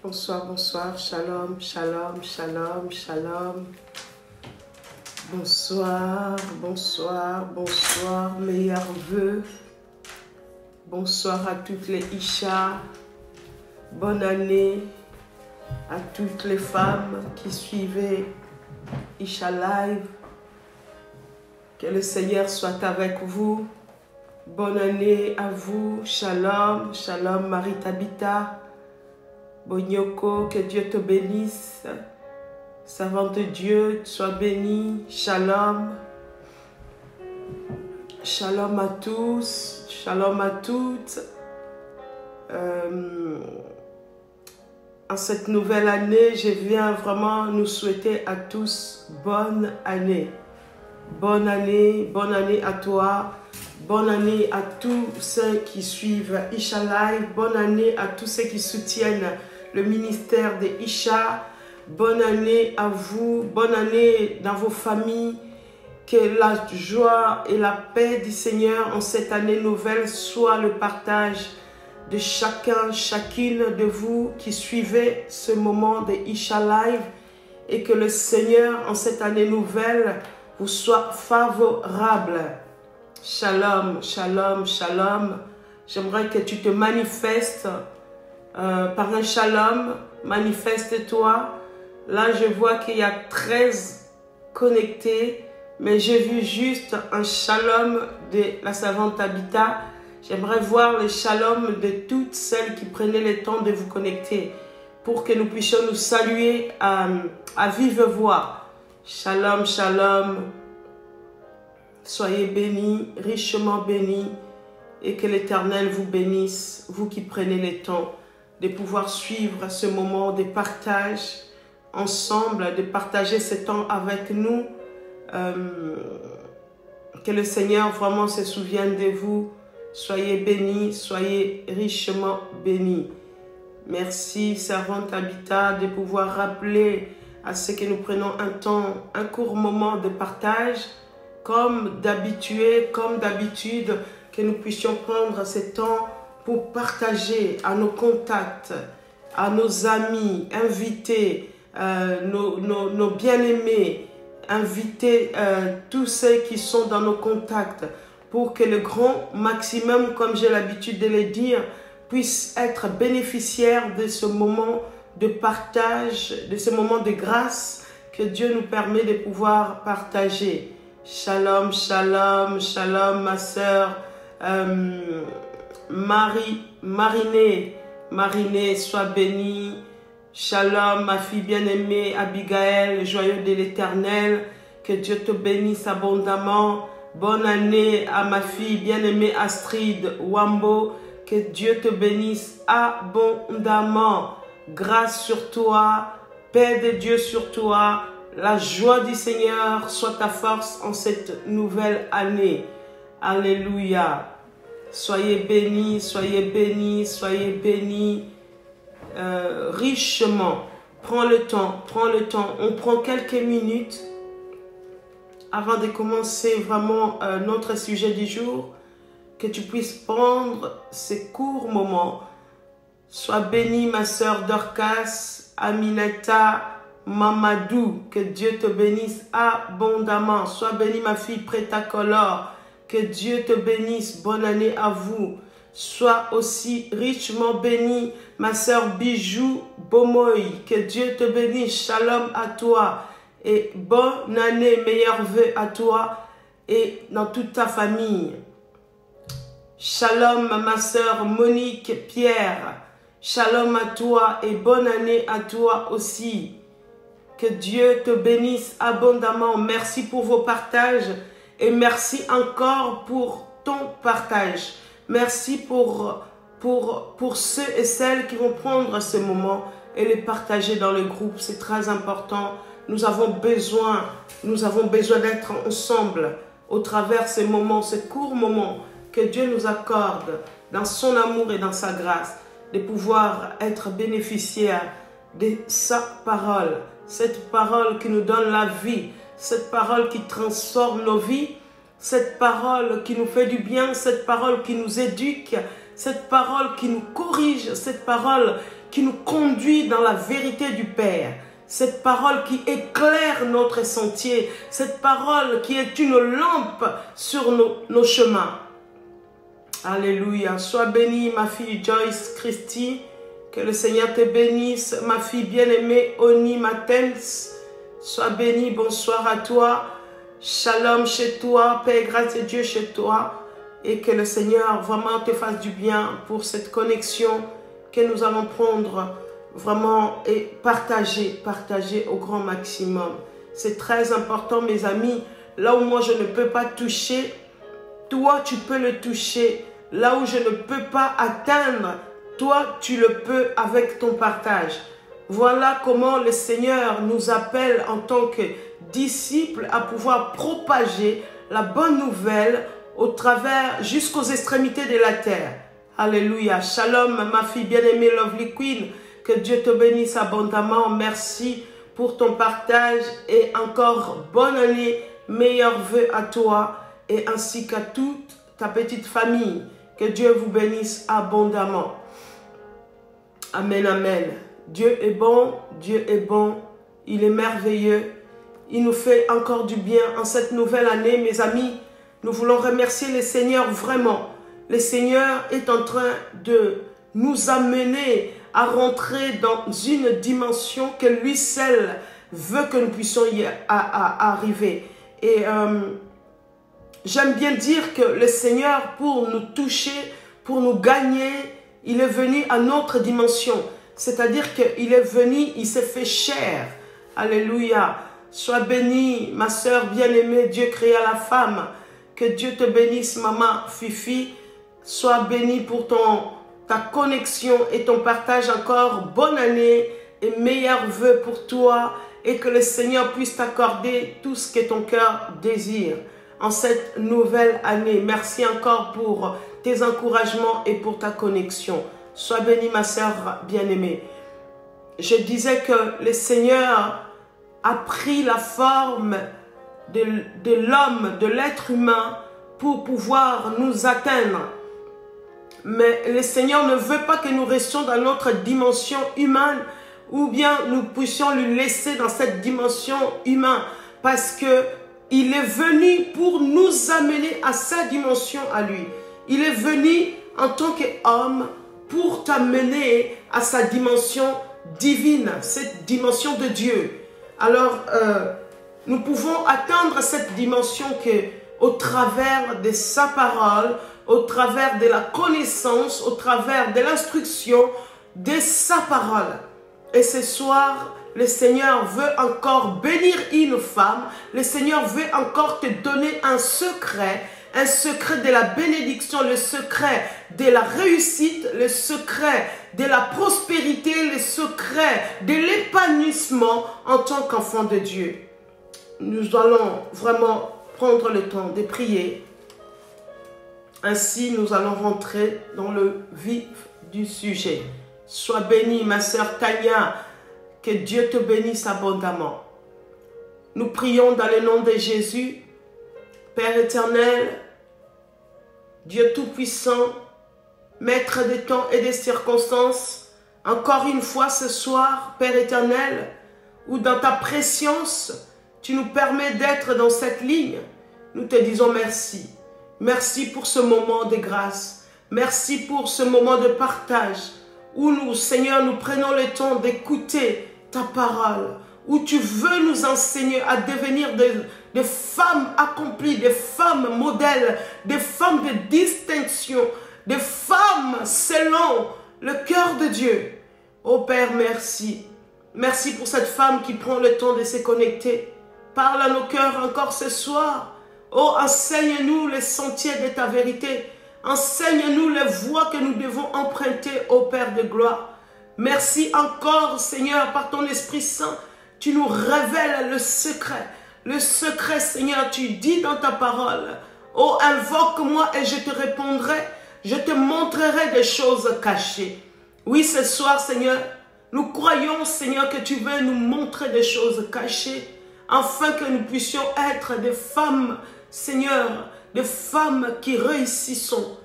Bonsoir, bonsoir, shalom, shalom, shalom, shalom. Bonsoir, bonsoir, bonsoir, meilleurs vœux. Bonsoir à toutes les Isha. Bonne année à toutes les femmes qui suivaient Isha Live. Que le Seigneur soit avec vous. Bonne année à vous. Shalom, shalom, Marie Tabitha. Bonyoko, que Dieu te bénisse. Servante de Dieu, sois bénie. Shalom. Shalom à tous. Shalom à toutes. En cette nouvelle année, je viens vraiment nous souhaiter à tous bonne année. Bonne année à toi. Bonne année à tous ceux qui suivent Isha Live. Bonne année à tous ceux qui soutiennent le ministère de Isha. Bonne année à vous. Bonne année dans vos familles. Que la joie et la paix du Seigneur en cette année nouvelle soit le partage de chacun, chacune de vous qui suivez ce moment de Isha Live. Et que le Seigneur en cette année nouvelle vous soit favorable. Shalom, shalom, shalom. J'aimerais que tu te manifestes par un shalom. Manifeste-toi. Là, je vois qu'il y a 13 connectés, mais j'ai vu juste un shalom de la servante Tabitha. J'aimerais voir le shalom de toutes celles qui prenaient le temps de vous connecter pour que nous puissions nous saluer à vive voix. Shalom, shalom. Soyez bénis, richement bénis, et que l'Éternel vous bénisse, vous qui prenez le temps de pouvoir suivre ce moment de partage ensemble, de partager ce temps avec nous. Que le Seigneur vraiment se souvienne de vous. Soyez bénis, soyez richement bénis. Merci, servante Tabitha, de pouvoir rappeler à ceux que nous prenons un court moment de partage, comme d'habitude, que nous puissions prendre ce temps pour partager à nos contacts, à nos amis, inviter nos bien-aimés, inviter tous ceux qui sont dans nos contacts pour que le grand maximum, comme j'ai l'habitude de le dire, puisse être bénéficiaire de ce moment de partage, de ce moment de grâce que Dieu nous permet de pouvoir partager. Shalom, shalom, shalom, ma sœur Marinée, sois bénie. Shalom, ma fille bien-aimée Abigail, joyeux de l'Éternel, que Dieu te bénisse abondamment. Bonne année à ma fille bien-aimée Astrid Wambo, que Dieu te bénisse abondamment. Grâce sur toi, paix de Dieu sur toi. La joie du Seigneur soit ta force en cette nouvelle année. Alléluia. Soyez bénis, soyez bénis, soyez bénis richement. Prends le temps, prends le temps. On prend quelques minutes avant de commencer vraiment notre sujet du jour. Que tu puisses prendre ces courts moments. Sois bénie ma sœur Dorcas, Aminata, Mamadou, que Dieu te bénisse abondamment. Sois bénie ma fille Prétacolore, que Dieu te bénisse. Bonne année à vous. Sois aussi richement bénie ma sœur Bijou Bomoy, que Dieu te bénisse. Shalom à toi et bonne année, meilleurs vœux à toi et dans toute ta famille. Shalom ma sœur Monique Pierre, shalom à toi et bonne année à toi aussi. Que Dieu te bénisse abondamment. Merci pour vos partages et merci encore pour ton partage. Merci pour ceux et celles qui vont prendre ce moment et les partager dans le groupe. C'est très important. Nous avons besoin d'être ensemble au travers ces moments, ces courts moments que Dieu nous accorde dans son amour et dans sa grâce, de pouvoir être bénéficiaires de sa parole. Cette parole qui nous donne la vie, cette parole qui transforme nos vies, cette parole qui nous fait du bien, cette parole qui nous éduque, cette parole qui nous corrige, cette parole qui nous conduit dans la vérité du Père, cette parole qui éclaire notre sentier, cette parole qui est une lampe sur nos chemins. Alléluia. Sois bénie, ma fille Joyce Christie. Que le Seigneur te bénisse, ma fille bien-aimée Oni Matens. Sois bénie, bonsoir à toi. Shalom chez toi, paix et grâce de Dieu chez toi. Et que le Seigneur vraiment te fasse du bien pour cette connexion que nous allons prendre vraiment et partager au grand maximum. C'est très important, mes amis. Là où moi je ne peux pas toucher, toi tu peux le toucher. Là où je ne peux pas atteindre, toi tu le peux avec ton partage. Voilà comment le Seigneur nous appelle en tant que disciples à pouvoir propager la bonne nouvelle au travers jusqu'aux extrémités de la terre. Alléluia. Shalom, ma fille bien-aimée Lovely Queen. Que Dieu te bénisse abondamment. Merci pour ton partage et encore bonne année. Meilleurs vœux à toi et ainsi qu'à toute ta petite famille. Que Dieu vous bénisse abondamment. Amen, amen. Dieu est bon, Dieu est bon. Il est merveilleux. Il nous fait encore du bien en cette nouvelle année, mes amis. Nous voulons remercier le Seigneur vraiment. Le Seigneur est en train de nous amener à rentrer dans une dimension que lui seul veut que nous puissions y arriver. Et j'aime bien dire que le Seigneur, pour nous toucher, pour nous gagner, il est venu à notre dimension. C'est-à-dire qu'il est venu, il s'est fait chair. Alléluia. Sois bénie, ma sœur bien-aimée, Dieu créa la femme. Que Dieu te bénisse, maman Fifi. Sois bénie pour ta connexion et ton partage encore. Bonne année et meilleurs vœux pour toi. Et que le Seigneur puisse t'accorder tout ce que ton cœur désire en cette nouvelle année. Merci encore pour tes encouragements et pour ta connexion. Sois bénie, ma sœur bien-aimée. Je disais que le Seigneur a pris la forme de l'homme, de l'être humain, pour pouvoir nous atteindre. Mais le Seigneur ne veut pas que nous restions dans notre dimension humaine ou bien nous puissions lui laisser dans cette dimension humaine parce que il est venu pour nous amener à sa dimension à lui. Il est venu en tant qu'homme pour t'amener à sa dimension divine, cette dimension de Dieu. Alors, nous pouvons atteindre cette dimension au travers de sa parole, au travers de la connaissance, au travers de l'instruction de sa parole. Et ce soir, le Seigneur veut encore bénir une femme. Le Seigneur veut encore te donner un secret de la bénédiction, le secret de la réussite, le secret de la prospérité, le secret de l'épanouissement en tant qu'enfant de Dieu. Nous allons vraiment prendre le temps de prier. Ainsi, nous allons rentrer dans le vif du sujet. Sois bénie, ma sœur Tania, que Dieu te bénisse abondamment. Nous prions dans le nom de Jésus. Père éternel, Dieu tout-puissant, Maître des temps et des circonstances, encore une fois ce soir, Père éternel, où dans ta préscience, tu nous permets d'être dans cette ligne, nous te disons merci. Merci pour ce moment de grâce. Merci pour ce moment de partage, où nous, Seigneur, nous prenons le temps d'écouter ta parole, où tu veux nous enseigner à devenir des femmes accomplies, des femmes modèles, des femmes de distinction, des femmes selon le cœur de Dieu. Oh Père, merci. Merci pour cette femme qui prend le temps de se connecter. Parle à nos cœurs encore ce soir. Oh, enseigne-nous les sentiers de ta vérité. Enseigne-nous les voies que nous devons emprunter, ô Père de gloire. Merci encore, Seigneur, par ton Esprit Saint. Tu nous révèles le secret. Le secret, Seigneur, tu dis dans ta parole. Oh, invoque-moi et je te répondrai. Je te montrerai des choses cachées. Oui, ce soir, Seigneur, nous croyons, Seigneur, que tu veux nous montrer des choses cachées afin que nous puissions être des femmes, Seigneur, des femmes qui réussissons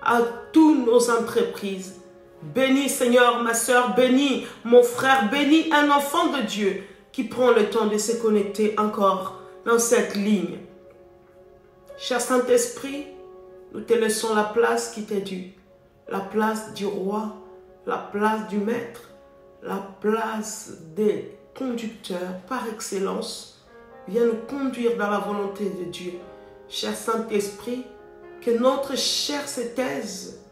à toutes nos entreprises. Bénis, Seigneur, ma soeur, bénis mon frère, bénis un enfant de Dieu qui prend le temps de se connecter encore dans cette ligne. Cher Saint-Esprit, nous te laissons la place qui t'est due, la place du roi, la place du maître, la place des conducteurs par excellence. Viens nous conduire dans la volonté de Dieu. Cher Saint-Esprit, que notre chair se taise,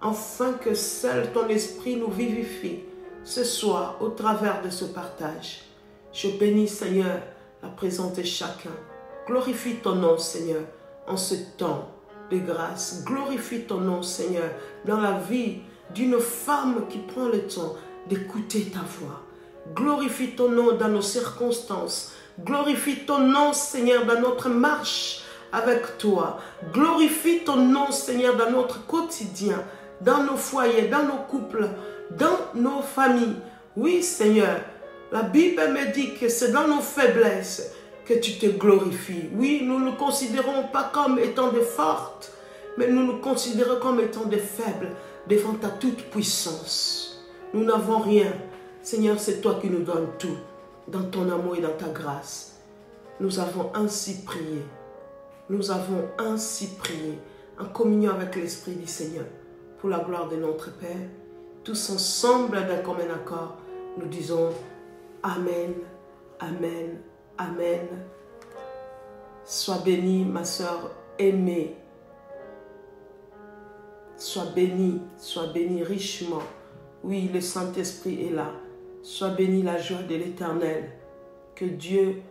afin que seul ton esprit nous vivifie ce soir au travers de ce partage. Je bénis, Seigneur, la présence de chacun. Glorifie ton nom, Seigneur, en ce temps de grâce. Glorifie ton nom, Seigneur, dans la vie d'une femme qui prend le temps d'écouter ta voix. Glorifie ton nom dans nos circonstances. Glorifie ton nom, Seigneur, dans notre marche avec toi. Glorifie ton nom, Seigneur, dans notre quotidien, dans nos foyers, dans nos couples, dans nos familles. Oui, Seigneur, la Bible me dit que c'est dans nos faiblesses que tu te glorifies. Oui, nous ne nous considérons pas comme étant des fortes, mais nous nous considérons comme étant des faibles devant ta toute puissance. Nous n'avons rien. Seigneur, c'est toi qui nous donnes tout, dans ton amour et dans ta grâce. Nous avons ainsi prié. Nous avons ainsi prié, en communion avec l'Esprit du Seigneur, pour la gloire de notre Père. Tous ensemble, d'un commun accord, nous disons Amen, Amen, Amen. Sois bénie, ma sœur aimée. Sois bénie richement. Oui, le Saint-Esprit est là. Sois bénie la joie de l'Éternel. Que Dieu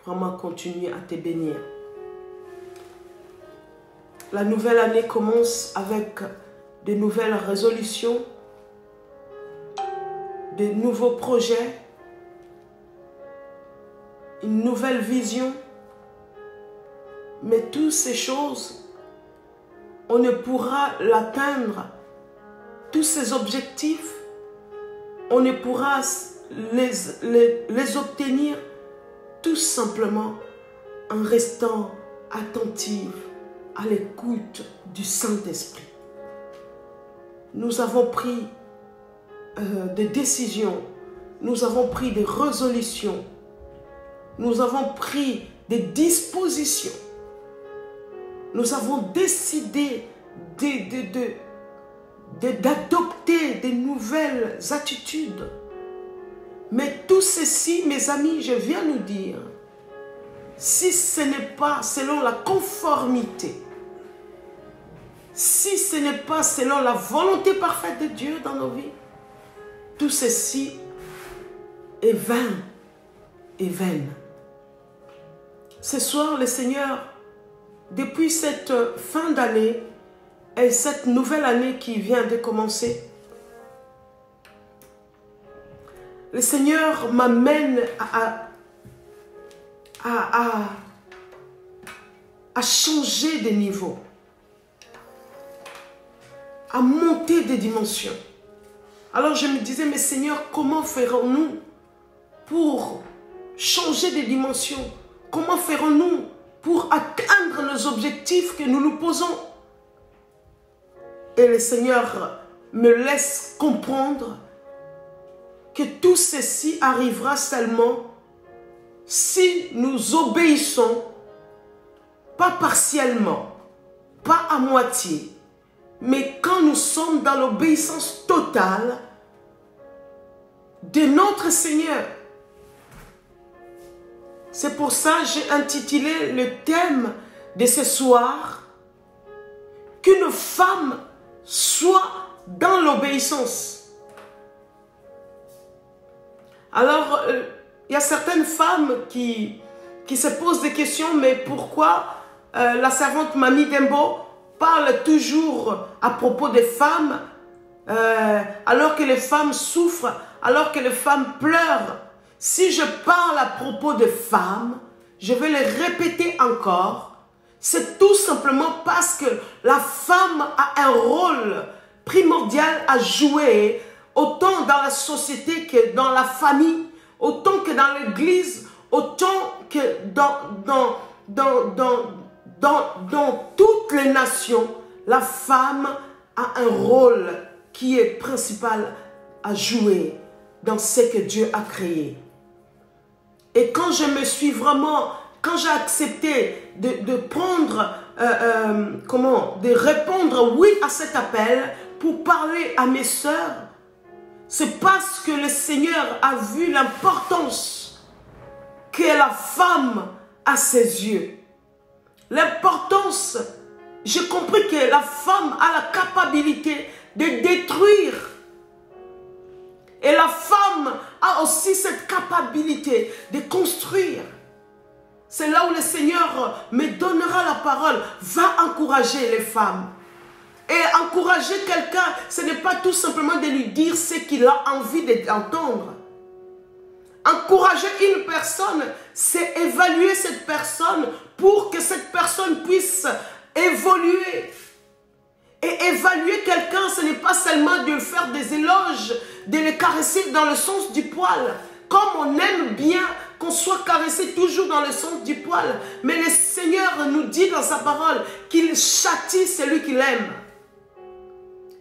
vraiment continue à te bénir. La nouvelle année commence avec de nouvelles résolutions, de nouveaux projets, une nouvelle vision. Mais toutes ces choses, on ne pourra l'atteindre. Tous ces objectifs, on ne pourra les obtenir tout simplement en restant attentif à l'écoute du Saint-Esprit. Nous avons pris des décisions, nous avons pris des résolutions, nous avons pris des dispositions, nous avons décidé d'adopter des nouvelles attitudes. Mais tout ceci, mes amis, je viens nous dire, si ce n'est pas selon la conformité, si ce n'est pas selon la volonté parfaite de Dieu dans nos vies, tout ceci est vain et vaine. Ce soir, le Seigneur, depuis cette fin d'année et cette nouvelle année qui vient de commencer, le Seigneur m'amène à changer de niveau, à monter des dimensions. Alors je me disais, mais Seigneur, comment ferons-nous pour changer de dimensions? Comment ferons-nous pour atteindre nos objectifs que nous nous posons? Et le Seigneur me laisse comprendre que tout ceci arrivera seulement si nous obéissons, pas partiellement, pas à moitié, mais quand nous sommes dans l'obéissance totale de notre Seigneur. C'est pour ça que j'ai intitulé le thème de ce soir, qu'une femme soit dans l'obéissance. Alors, il y a certaines femmes qui se posent des questions, mais pourquoi la servante Mamie Dembo parle toujours à propos des femmes, alors que les femmes souffrent, alors que les femmes pleurent? Si je parle à propos des femmes, je vais le répéter encore, c'est tout simplement parce que la femme a un rôle primordial à jouer, autant dans la société que dans la famille, autant que dans l'église, autant que dans toutes les nations. La femme a a un rôle qui est principal à jouer dans ce que Dieu a créé. Et quand je me suis vraiment, quand j'ai accepté de prendre, de répondre oui à cet appel pour parler à mes sœurs, c'est parce que le Seigneur a vu l'importance que la femme a ses yeux. L'importance, j'ai compris que la femme a la capacité de détruire. Et la femme a aussi cette capacité de construire. C'est là où le Seigneur me donnera la parole. Va encourager les femmes. Et encourager quelqu'un, ce n'est pas tout simplement de lui dire ce qu'il a envie d'entendre. Encourager une personne, c'est évaluer cette personne pour que cette personne puisse évoluer. Et évaluer quelqu'un, ce n'est pas seulement de lui faire des éloges, de le caresser dans le sens du poil. Comme on aime bien qu'on soit caressé toujours dans le sens du poil. Mais le Seigneur nous dit dans sa parole qu'il châtie celui qu'il aime.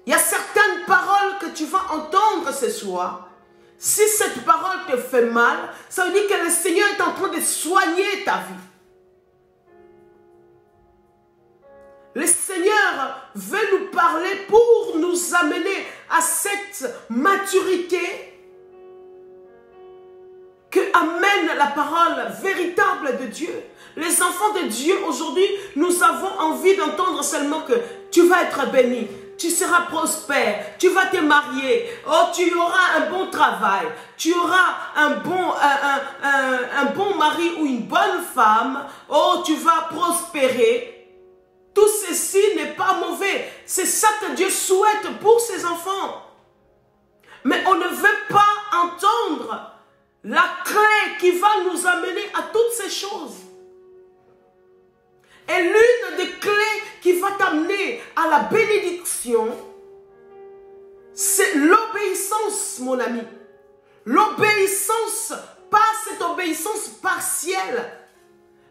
Il y a certaines paroles que tu vas entendre ce soir. Si cette parole te fait mal, ça veut dire que le Seigneur est en train de soigner ta vie. Le Seigneur veut nous parler pour nous amener à cette maturité que amène la parole véritable de Dieu. Les enfants de Dieu aujourd'hui, nous avons envie d'entendre seulement que tu vas être béni, tu seras prospère, tu vas te marier, oh, tu auras un bon travail, tu auras un bon mari ou une bonne femme, oh, tu vas prospérer. Tout ceci n'est pas mauvais. C'est ça que Dieu souhaite pour ses enfants. Mais on ne veut pas entendre la clé qui va nous amener à toutes ces choses. Et l'une des clés qui va t'amener à la bénédiction, c'est l'obéissance, mon ami. L'obéissance, pas cette obéissance partielle,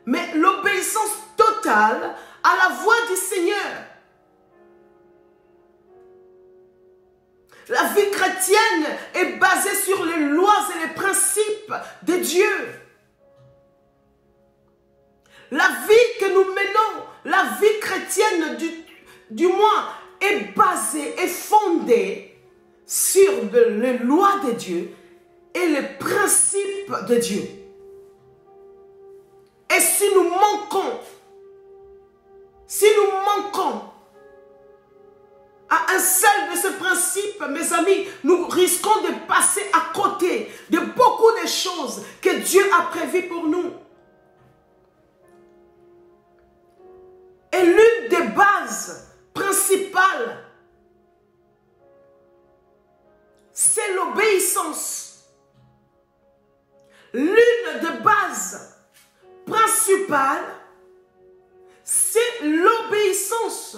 mais l'obéissance totale à la voix du Seigneur. La vie chrétienne est basée sur les lois et les principes de Dieu. La vie que nous menons, la vie chrétienne du moins, est basée, est fondée sur les lois de Dieu et les principes de Dieu. Et si nous manquons à un seul de ces principes, mes amis, nous risquons de passer à côté de beaucoup de choses que Dieu a prévues pour nous. Et l'une des bases principales, c'est l'obéissance. L'une des bases principales, c'est l'obéissance.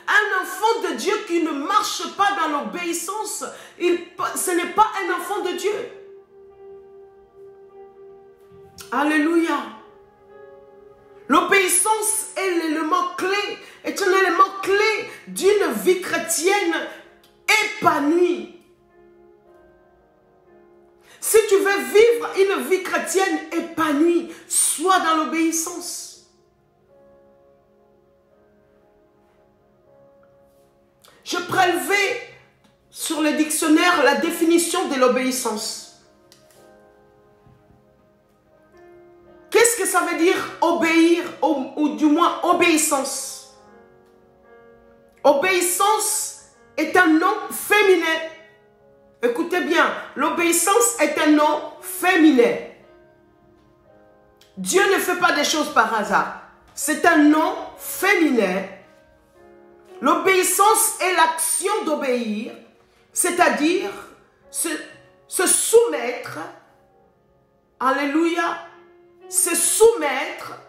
Un enfant de Dieu qui ne marche pas dans l'obéissance, ce n'est pas un enfant de Dieu. Alléluia. L'obéissance est l'élément clé, est un élément clé d'une vie chrétienne épanouie. Si tu veux vivre une vie chrétienne épanouie, sois dans l'obéissance. Je prélevais sur le dictionnaire la définition de l'obéissance. Qu'est-ce que ça veut dire obéir ou du moins obéissance? Obéissance est un nom féminin. Écoutez bien, l'obéissance est un nom féminin. Dieu ne fait pas des choses par hasard. C'est un nom féminin. L'obéissance est l'action d'obéir, c'est-à-dire se soumettre, alléluia, se soumettre.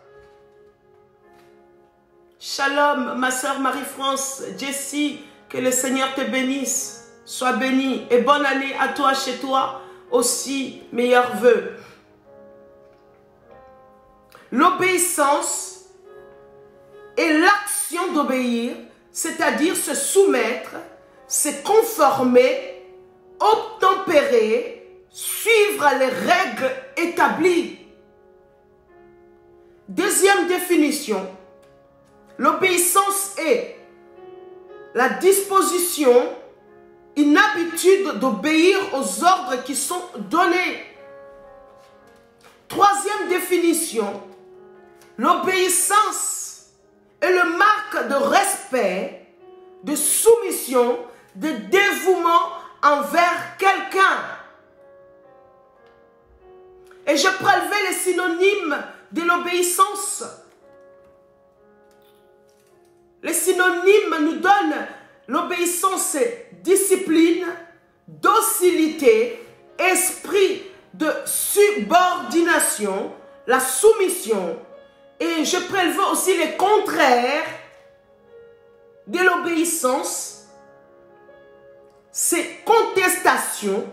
Shalom, ma soeur Marie-France, Jessie, que le Seigneur te bénisse, sois bénie et bonne année à toi, chez toi, aussi, meilleurs vœux. L'obéissance est l'action d'obéir, c'est-à-dire se soumettre, se conformer, obtempérer, suivre les règles établies. Deuxième définition, l'obéissance est la disposition, une habitude d'obéir aux ordres qui sont donnés. Troisième définition, l'obéissance est le marque de respect, de soumission, de dévouement envers quelqu'un. Et je prélevais les synonymes de l'obéissance. Les synonymes nous donnent l'obéissance, discipline, docilité, esprit de subordination, la soumission. Et je prélevais aussi les contraires de l'obéissance. C'est contestation,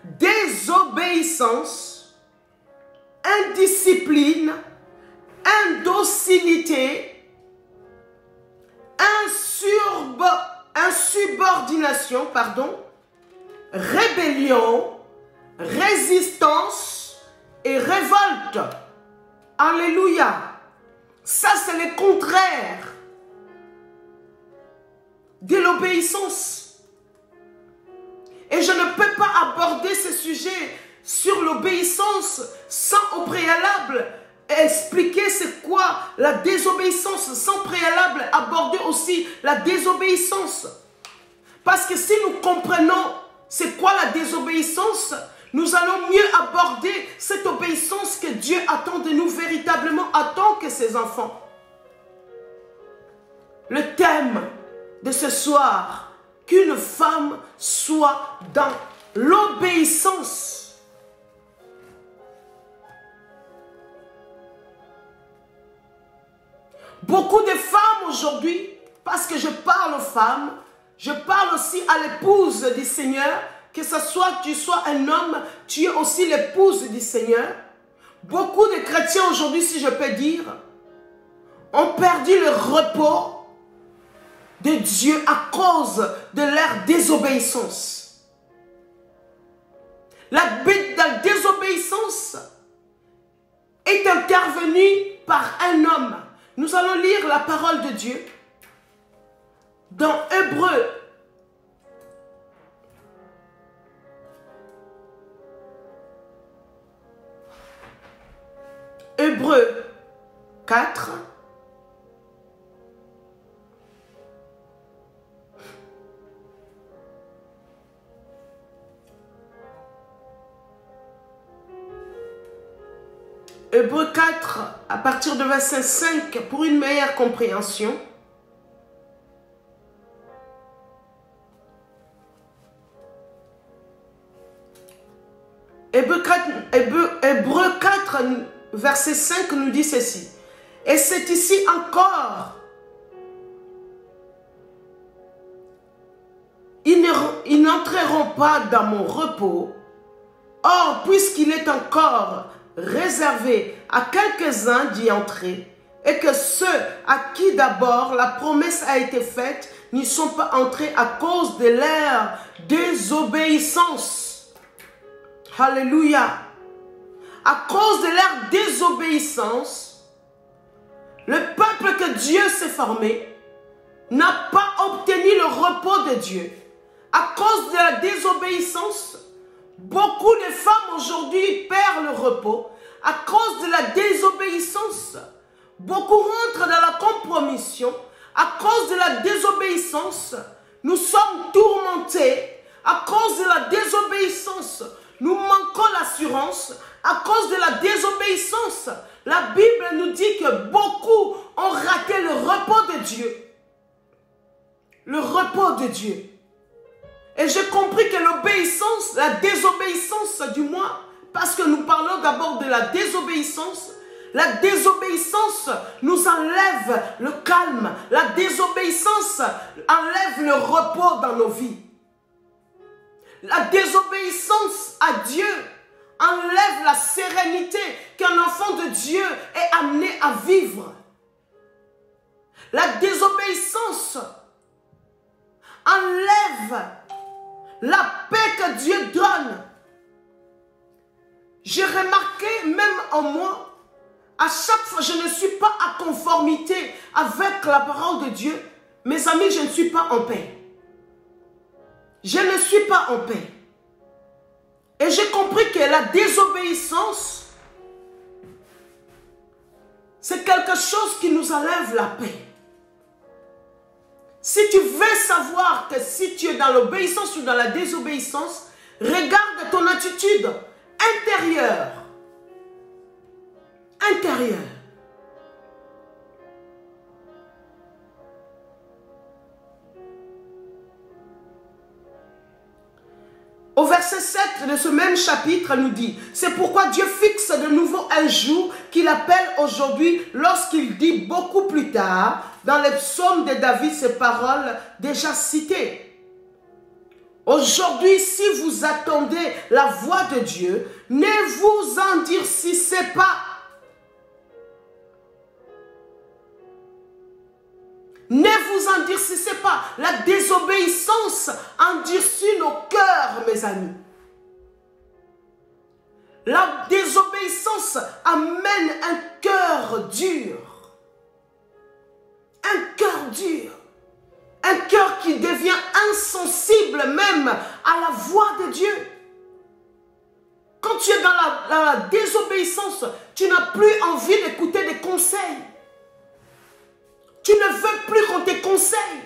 désobéissance, indiscipline, indocilité, insubordination, rébellion, résistance et révolte. Alléluia. Ça, c'est le contraire de l'obéissance. Et je ne peux pas aborder ce sujet sur l'obéissance sans au préalable expliquer c'est quoi la désobéissance, sans préalable aborder aussi la désobéissance. Parce que si nous comprenons c'est quoi la désobéissance, nous allons mieux aborder cette obéissance que Dieu attend de nous véritablement en tant que ses enfants. Le thème de ce soir, qu'une femme soit dans l'obéissance. Beaucoup de femmes aujourd'hui, parce que je parle aux femmes, je parle aussi à l'épouse du Seigneur, que ce soit que tu sois un homme, tu es aussi l'épouse du Seigneur. Beaucoup de chrétiens aujourd'hui, si je peux dire, ont perdu le repos de Dieu à cause de leur désobéissance. La désobéissance est intervenue par un homme. Nous allons lire la parole de Dieu dans Hébreux 4. Hébreux 4, à partir de verset 5, pour une meilleure compréhension. Hébreux 4, verset 5 nous dit ceci. Et c'est ici encore. Ils n'entreront pas dans mon repos. Or, puisqu'il est encore réservé à quelques-uns d'y entrer, et que ceux à qui d'abord la promesse a été faite n'y sont pas entrés à cause de leur désobéissance. Alléluia. À cause de leur désobéissance, le peuple que Dieu s'est formé n'a pas obtenu le repos de Dieu. À cause de la désobéissance, beaucoup de femmes aujourd'hui perdent le repos. À cause de la désobéissance, beaucoup rentrent dans la compromission. À cause de la désobéissance, nous sommes tourmentés. À cause de la désobéissance, nous manquons l'assurance. À cause de la désobéissance, la Bible nous dit que beaucoup ont raté le repos de Dieu. Le repos de Dieu. Et j'ai compris que l'obéissance, la désobéissance du moins, parce que nous parlons d'abord de la désobéissance nous enlève le calme. La désobéissance enlève le repos dans nos vies. La désobéissance à Dieu enlève la sérénité qu'un enfant de Dieu est amené à vivre. La désobéissance enlève la paix que Dieu donne. J'ai remarqué même en moi, à chaque fois, je ne suis pas à conformité avec la parole de Dieu. Mes amis, je ne suis pas en paix. Je ne suis pas en paix. Et j'ai compris que la désobéissance, c'est quelque chose qui nous enlève la paix. Si tu veux savoir que si tu es dans l'obéissance ou dans la désobéissance, regarde ton attitude intérieure. Intérieure. Au verset 7 de ce même chapitre, elle nous dit, c'est pourquoi Dieu fixe de nouveau un jour qu'il appelle aujourd'hui, lorsqu'il dit beaucoup plus tard, dans les psaumes de David, ces paroles déjà citées. Aujourd'hui, si vous attendez la voix de Dieu, ne vous endurcissez pas. Ne vous endurcissez pas. La désobéissance endurcit nos cœurs, mes amis. La désobéissance amène un cœur dur. Un cœur dur. Un cœur qui devient insensible même à la voix de Dieu. Quand tu es dans la désobéissance, tu n'as plus envie d'écouter des conseils. Tu ne veux plus qu'on te conseille.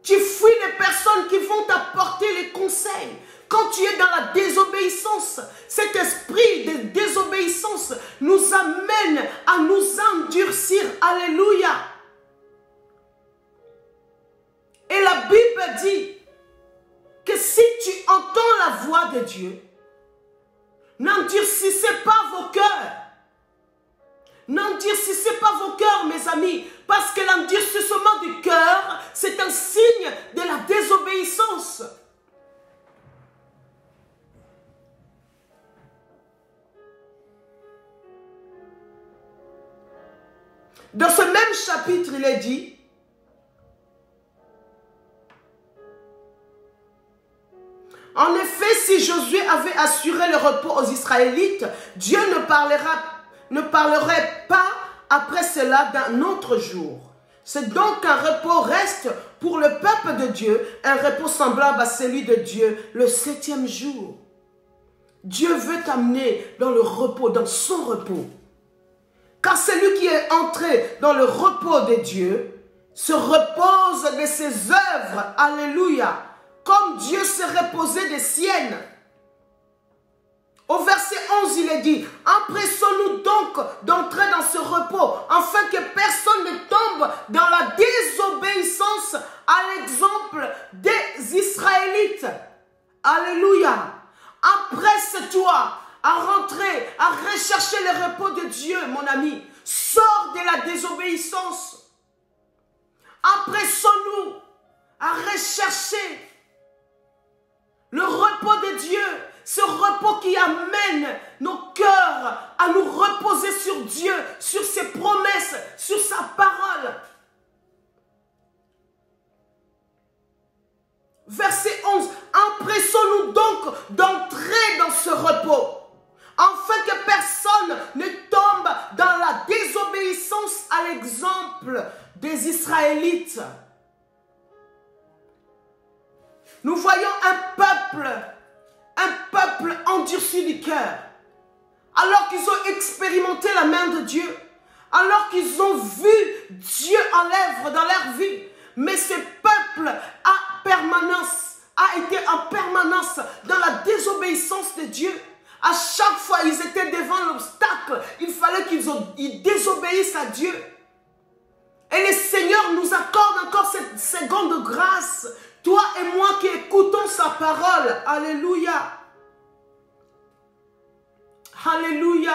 Tu fuis les personnes qui vont t'apporter les conseils. Quand tu es dans la désobéissance, cet esprit de désobéissance nous amène à nous endurcir. Alléluia. Et la Bible dit que si tu entends la voix de Dieu, n'endurcissez pas vos cœurs. N'endurcissez pas vos cœurs, mes amis, parce que l'endurcissement du cœur, c'est un signe de la désobéissance. Dans ce même chapitre, il est dit, en effet, si Josué avait assuré le repos aux Israélites, Dieu ne parlerait pas après cela d'un autre jour. C'est donc un repos reste pour le peuple de Dieu, un repos semblable à celui de Dieu, le 7e jour. Dieu veut t'amener dans le repos, dans son repos. Car celui qui est entré dans le repos de Dieu se repose de ses œuvres. Alléluia. Comme Dieu s'est reposé des siennes. Au verset 11, il est dit, empressons-nous donc d'entrer dans ce repos, afin que personne ne tombe dans la désobéissance à l'exemple des Israélites. Alléluia. Empresse-toi à rentrer, à rechercher le repos de Dieu, mon ami. Sors de la désobéissance. Empressons-nous à rechercher le repos de Dieu, ce repos qui amène nos cœurs à nous reposer sur Dieu, sur ses promesses, sur sa parole. Verset 11, empressons-nous donc d'entrer dans ce repos, afin que personne ne tombe dans la désobéissance à l'exemple des Israélites. Nous voyons un peuple endurci du cœur, alors qu'ils ont expérimenté la main de Dieu, alors qu'ils ont vu Dieu en l'œuvre dans leur vie. Mais ce peuple a été en permanence dans la désobéissance de Dieu. À chaque fois, ils étaient devant l'obstacle. Il fallait qu'ils désobéissent à Dieu. Et le Seigneur nous accorde encore cette seconde grâce. Toi et moi qui écoutons sa parole. Alléluia. Alléluia.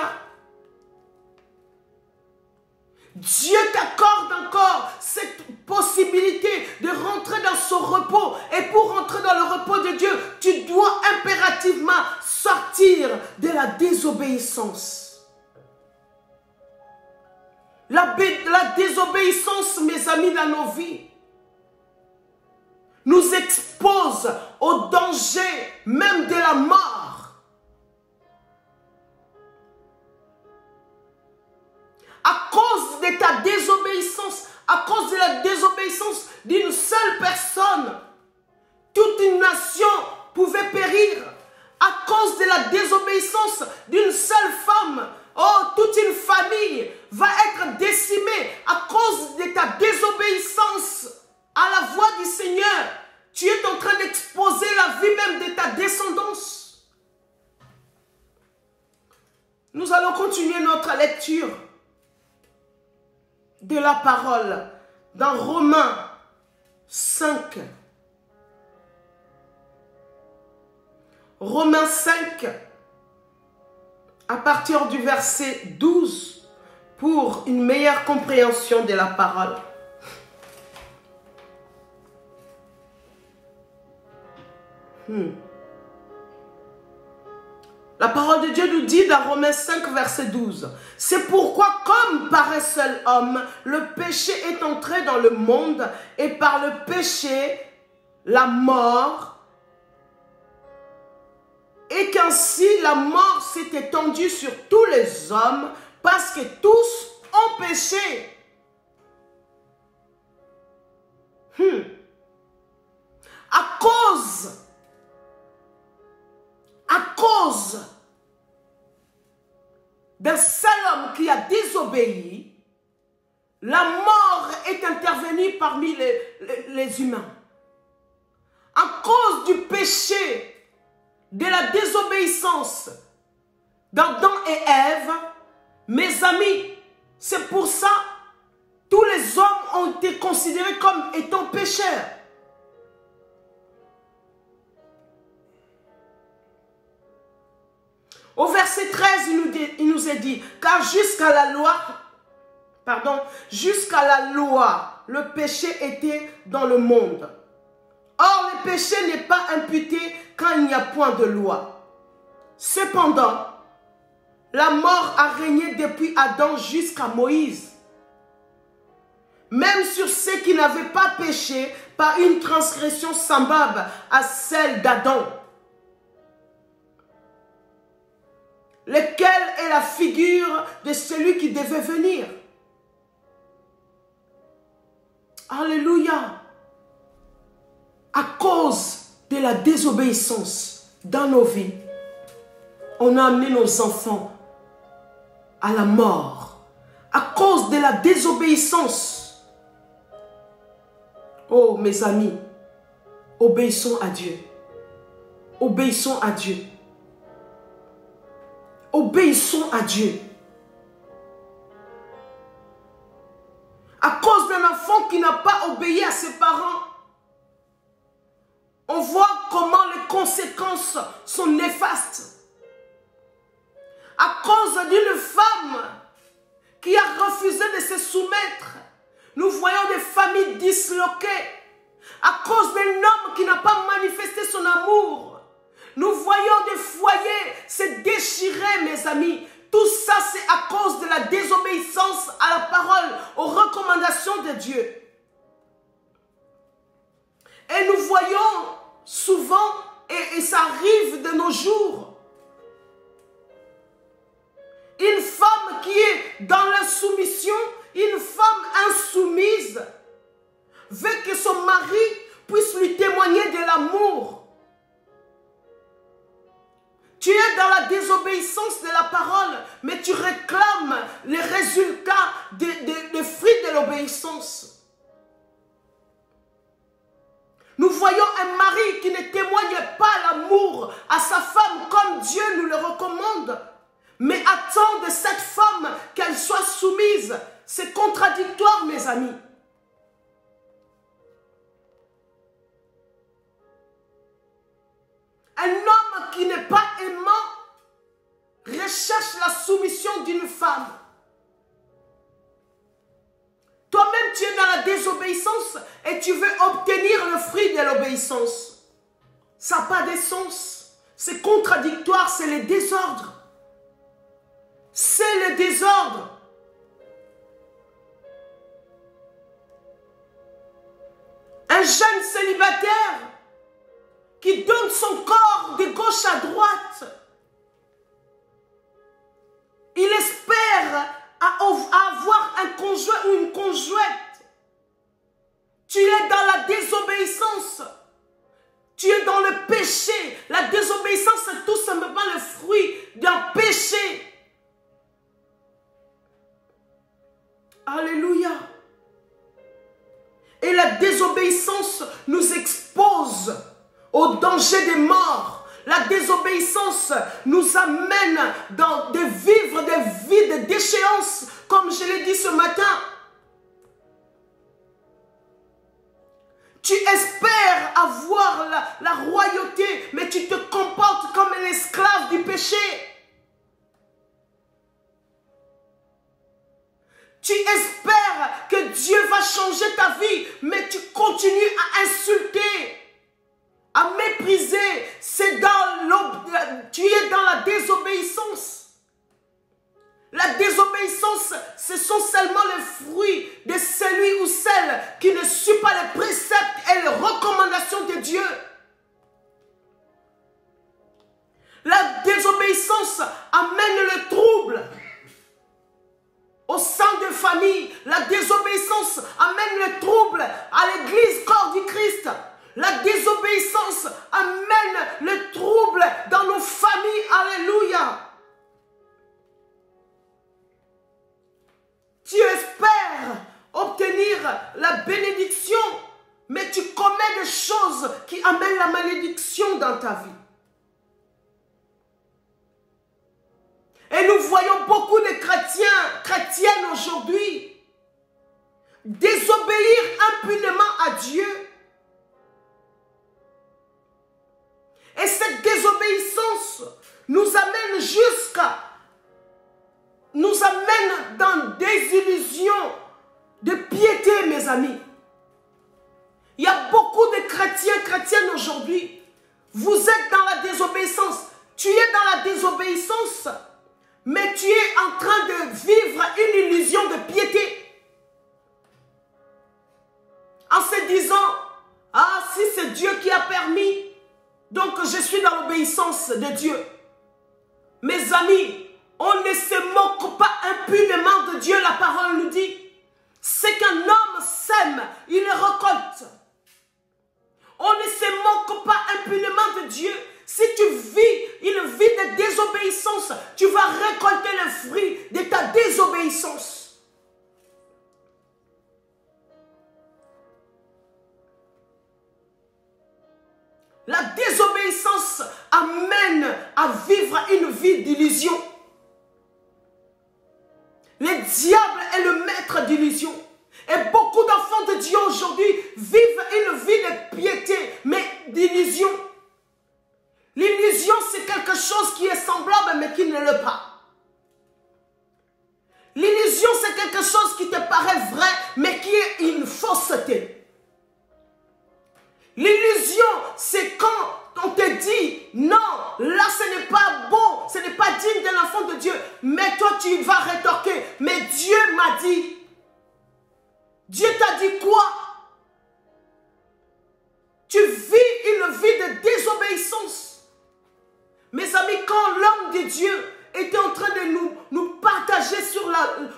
Dieu t'accorde encore cette possibilité de rentrer dans son repos. Et pour rentrer dans le repos de Dieu, tu dois impérativement sortir de la désobéissance. La désobéissance, mes amis, dans nos vies, nous expose expose au danger même de la mort. À cause de ta désobéissance, à cause de la désobéissance d'une seule personne, toute une nation pouvait périr. À cause de la désobéissance d'une seule femme, oh, toute une famille va être décimée à cause de ta désobéissance à la voix du Seigneur. Tu es en train d'exposer la vie même de ta descendance. Nous allons continuer notre lecture de la parole dans Romains 5. Romains 5, à partir du verset 12, pour une meilleure compréhension de la parole. La parole de Dieu nous dit dans Romains 5, verset 12. C'est pourquoi, comme par un seul homme, le péché est entré dans le monde, et par le péché, la mort, et qu'ainsi la mort s'est étendue sur tous les hommes, parce que tous ont péché. À cause d'un seul homme qui a désobéi, la mort est intervenue parmi les humains. À cause du péché, de la désobéissance d'Adam et Ève, mes amis, c'est pour ça tous les hommes ont été considérés comme étant pécheurs. Au verset 13, il nous est dit, car jusqu'à la loi, le péché était dans le monde. Or, le péché n'est pas imputé quand il n'y a point de loi. Cependant, la mort a régné depuis Adam jusqu'à Moïse. Même sur ceux qui n'avaient pas péché par une transgression semblable à celle d'Adam, lequel est la figure de celui qui devait venir. Alléluia. À cause de la désobéissance dans nos vies, on a amené nos enfants à la mort. À cause de la désobéissance. Oh, mes amis, obéissons à Dieu. Obéissons à Dieu. Obéissons à Dieu. À cause d'un enfant qui n'a pas obéi à ses parents, on voit comment les conséquences sont néfastes. À cause d'une femme qui a refusé de se soumettre, nous voyons des familles disloquées. À cause d'un homme qui n'a pas manifesté son amour, nous voyons des foyers se déchirer, mes amis. Tout ça, c'est à cause de la désobéissance à la parole, aux recommandations de Dieu. Et nous voyons souvent, et ça arrive de nos jours, une femme qui est dans la soumission, une femme insoumise, veut que son mari puisse lui témoigner de l'amour. Tu es dans la désobéissance de la parole, mais tu réclames les résultats des fruits de l'obéissance. Nous voyons un mari qui ne témoigne pas l'amour à sa femme comme Dieu nous le recommande, mais attend de cette femme qu'elle soit soumise. C'est contradictoire, mes amis. Un homme qui n'est pas aimant recherche la soumission d'une femme. Toi-même, tu es dans la désobéissance et tu veux obtenir le fruit de l'obéissance. Ça n'a pas de sens. C'est contradictoire, c'est le désordre. C'est le désordre. Un jeune célibataire qui donne son corps de gauche à droite. Il espère avoir un conjoint ou une conjointe. Tu es dans la désobéissance. Tu es dans le péché. La désobéissance, c'est tout simplement le fruit d'un péché. Alléluia. Et la désobéissance nous expose au danger des morts. La désobéissance nous amène de vivre des vies de déchéance, comme je l'ai dit ce matin. Tu espères avoir la royauté, mais tu te comportes comme un esclave du péché. Tu espères que Dieu va changer ta vie, mais tu continues à insulter, à mépriser. Tu es dans la désobéissance. La désobéissance, ce sont seulement les fruits de celui ou celle qui ne suit pas les préceptes et les recommandations de Dieu. La désobéissance amène le trouble au sein de famille. La désobéissance amène le trouble à l'église corps du Christ. La désobéissance amène le trouble dans nos familles. Alléluia. Tu espères obtenir la bénédiction, mais tu commets des choses qui amènent la malédiction dans ta vie. Et nous voyons beaucoup de chrétiennes aujourd'hui désobéir impunément à Dieu. Et cette désobéissance nous amène dans des illusions de piété, mes amis. Il y a beaucoup de chrétiennes aujourd'hui. Vous êtes dans la désobéissance. Tu es dans la désobéissance, mais tu es en train de vivre une illusion de piété. En se disant, ah, si c'est Dieu qui a permis, donc je suis dans l'obéissance de Dieu. Mes amis, on ne se moque pas impunément de Dieu, la parole nous dit. C'est qu'un homme sème, il récolte. On ne se moque pas impunément de Dieu. Si tu vis une vie de désobéissance, tu vas récolter le fruit de ta désobéissance. La désobéissance amène à vivre une vie d'illusion. Le diable est le maître d'illusion. Et beaucoup d'enfants de Dieu aujourd'hui vivent une vie de piété, mais d'illusion. L'illusion, c'est quelque chose qui est semblable, mais qui ne l'est pas. L'illusion, c'est quelque chose qui te paraît vrai, mais qui est une fausseté. L'illusion, c'est quand on te dit, non, là ce n'est pas bon, ce n'est pas digne d'un enfant de Dieu. Mais toi, tu vas rétorquer, mais Dieu m'a dit. Dieu t'a dit quoi? Tu vis une vie de désobéissance. Mes amis, quand l'homme de Dieu était en train de nous partager sur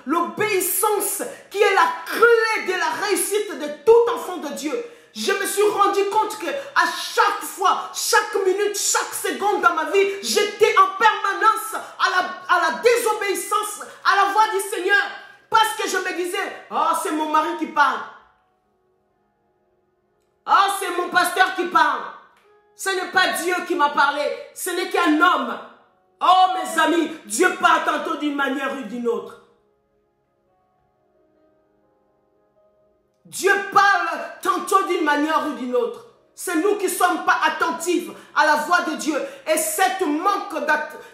l'obéissance, qui est la clé de la réussite de tout enfant de Dieu, je me suis rendu compte que à chaque fois, chaque minute, chaque seconde dans ma vie, j'étais en permanence à la désobéissance, à la voix du Seigneur. Parce que je me disais, oh, c'est mon mari qui parle. Oh, c'est mon pasteur qui parle. Ce n'est pas Dieu qui m'a parlé, ce n'est qu'un homme. Oh, mes amis, Dieu parle tantôt d'une manière ou d'une autre. Dieu parle tantôt d'une manière ou d'une autre. C'est nous qui ne sommes pas attentifs à la voix de Dieu. Et cette manque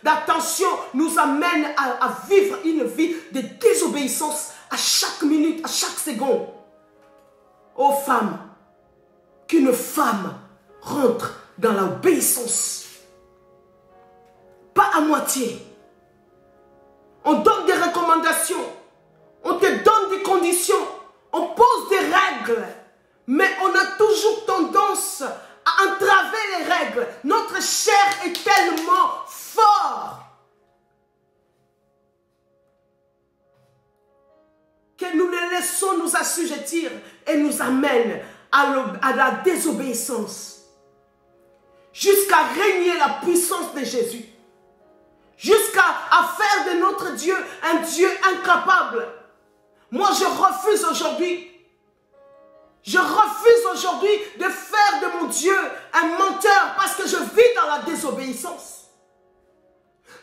d'attention nous amène à vivre une vie de désobéissance à chaque minute, à chaque seconde. Ô femmes, qu'une femme rentre dans l'obéissance. Pas à moitié. On donne des recommandations. On te donne des conditions. On pose des règles. Mais on a toujours tendance à entraver les tire et nous amène à la désobéissance. Jusqu'à régner la puissance de Jésus. Jusqu'à faire de notre Dieu un Dieu incapable. Moi, je refuse aujourd'hui. Je refuse aujourd'hui de faire de mon Dieu un menteur parce que je vis dans la désobéissance.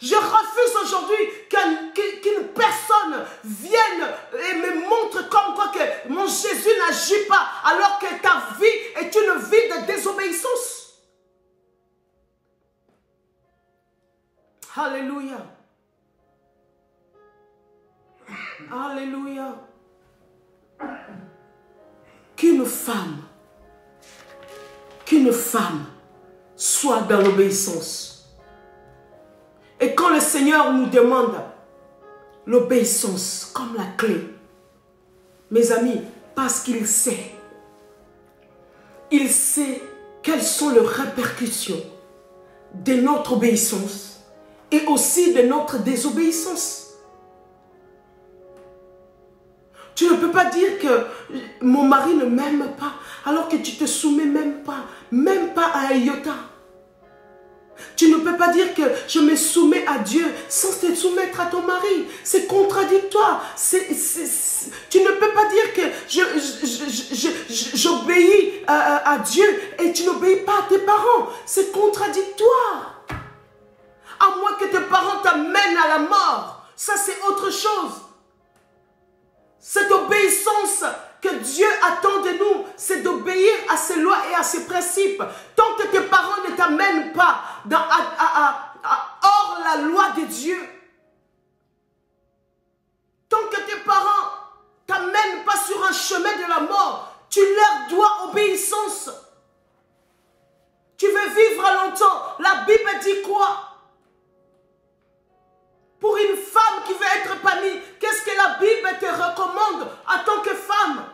Je refuse aujourd'hui qu'une personne vienne et me montre comme quoi que mon Jésus n'agit pas alors que ta vie est une vie de désobéissance. Alléluia. Alléluia. Qu'une femme soit dans l'obéissance. Et quand le Seigneur nous demande l'obéissance comme la clé, mes amis, parce qu'il sait quelles sont les répercussions de notre obéissance et aussi de notre désobéissance. Tu ne peux pas dire que mon mari ne m'aime pas alors que tu te soumets même pas à un iota. Tu ne peux pas dire que je me soumets à Dieu sans te soumettre à ton mari. C'est contradictoire. Tu ne peux pas dire que j'obéis à Dieu et tu n'obéis pas à tes parents. C'est contradictoire. À moins que tes parents t'amènent à la mort. Ça, c'est autre chose. Cette obéissance que Dieu attend de nous, c'est d'obéir à ses lois et à ses principes. Tant que tes parents ne t'amènent pas hors la loi de Dieu, tant que tes parents ne t'amènent pas sur un chemin de la mort, tu leur dois obéissance. Tu veux vivre longtemps. La Bible dit quoi? Pour une femme qui veut être épanouie, qu'est-ce que la Bible te recommande en tant que femme?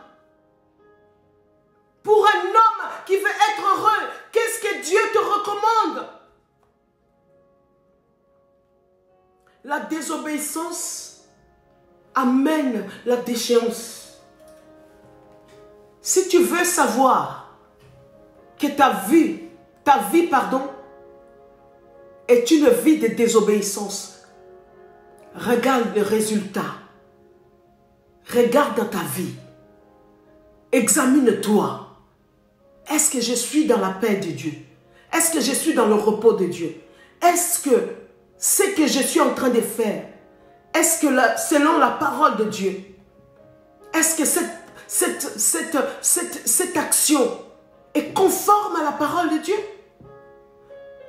Pour un homme qui veut être heureux, qu'est-ce que Dieu te recommande? La désobéissance amène la déchéance. Si tu veux savoir que ta vie, est une vie de désobéissance, regarde le résultat. Regarde dans ta vie. Examine-toi. Est-ce que je suis dans la paix de Dieu? Est-ce que je suis dans le repos de Dieu? Est-ce que ce que je suis en train de faire, est-ce que selon la parole de Dieu, est-ce que cette action est conforme à la parole de Dieu?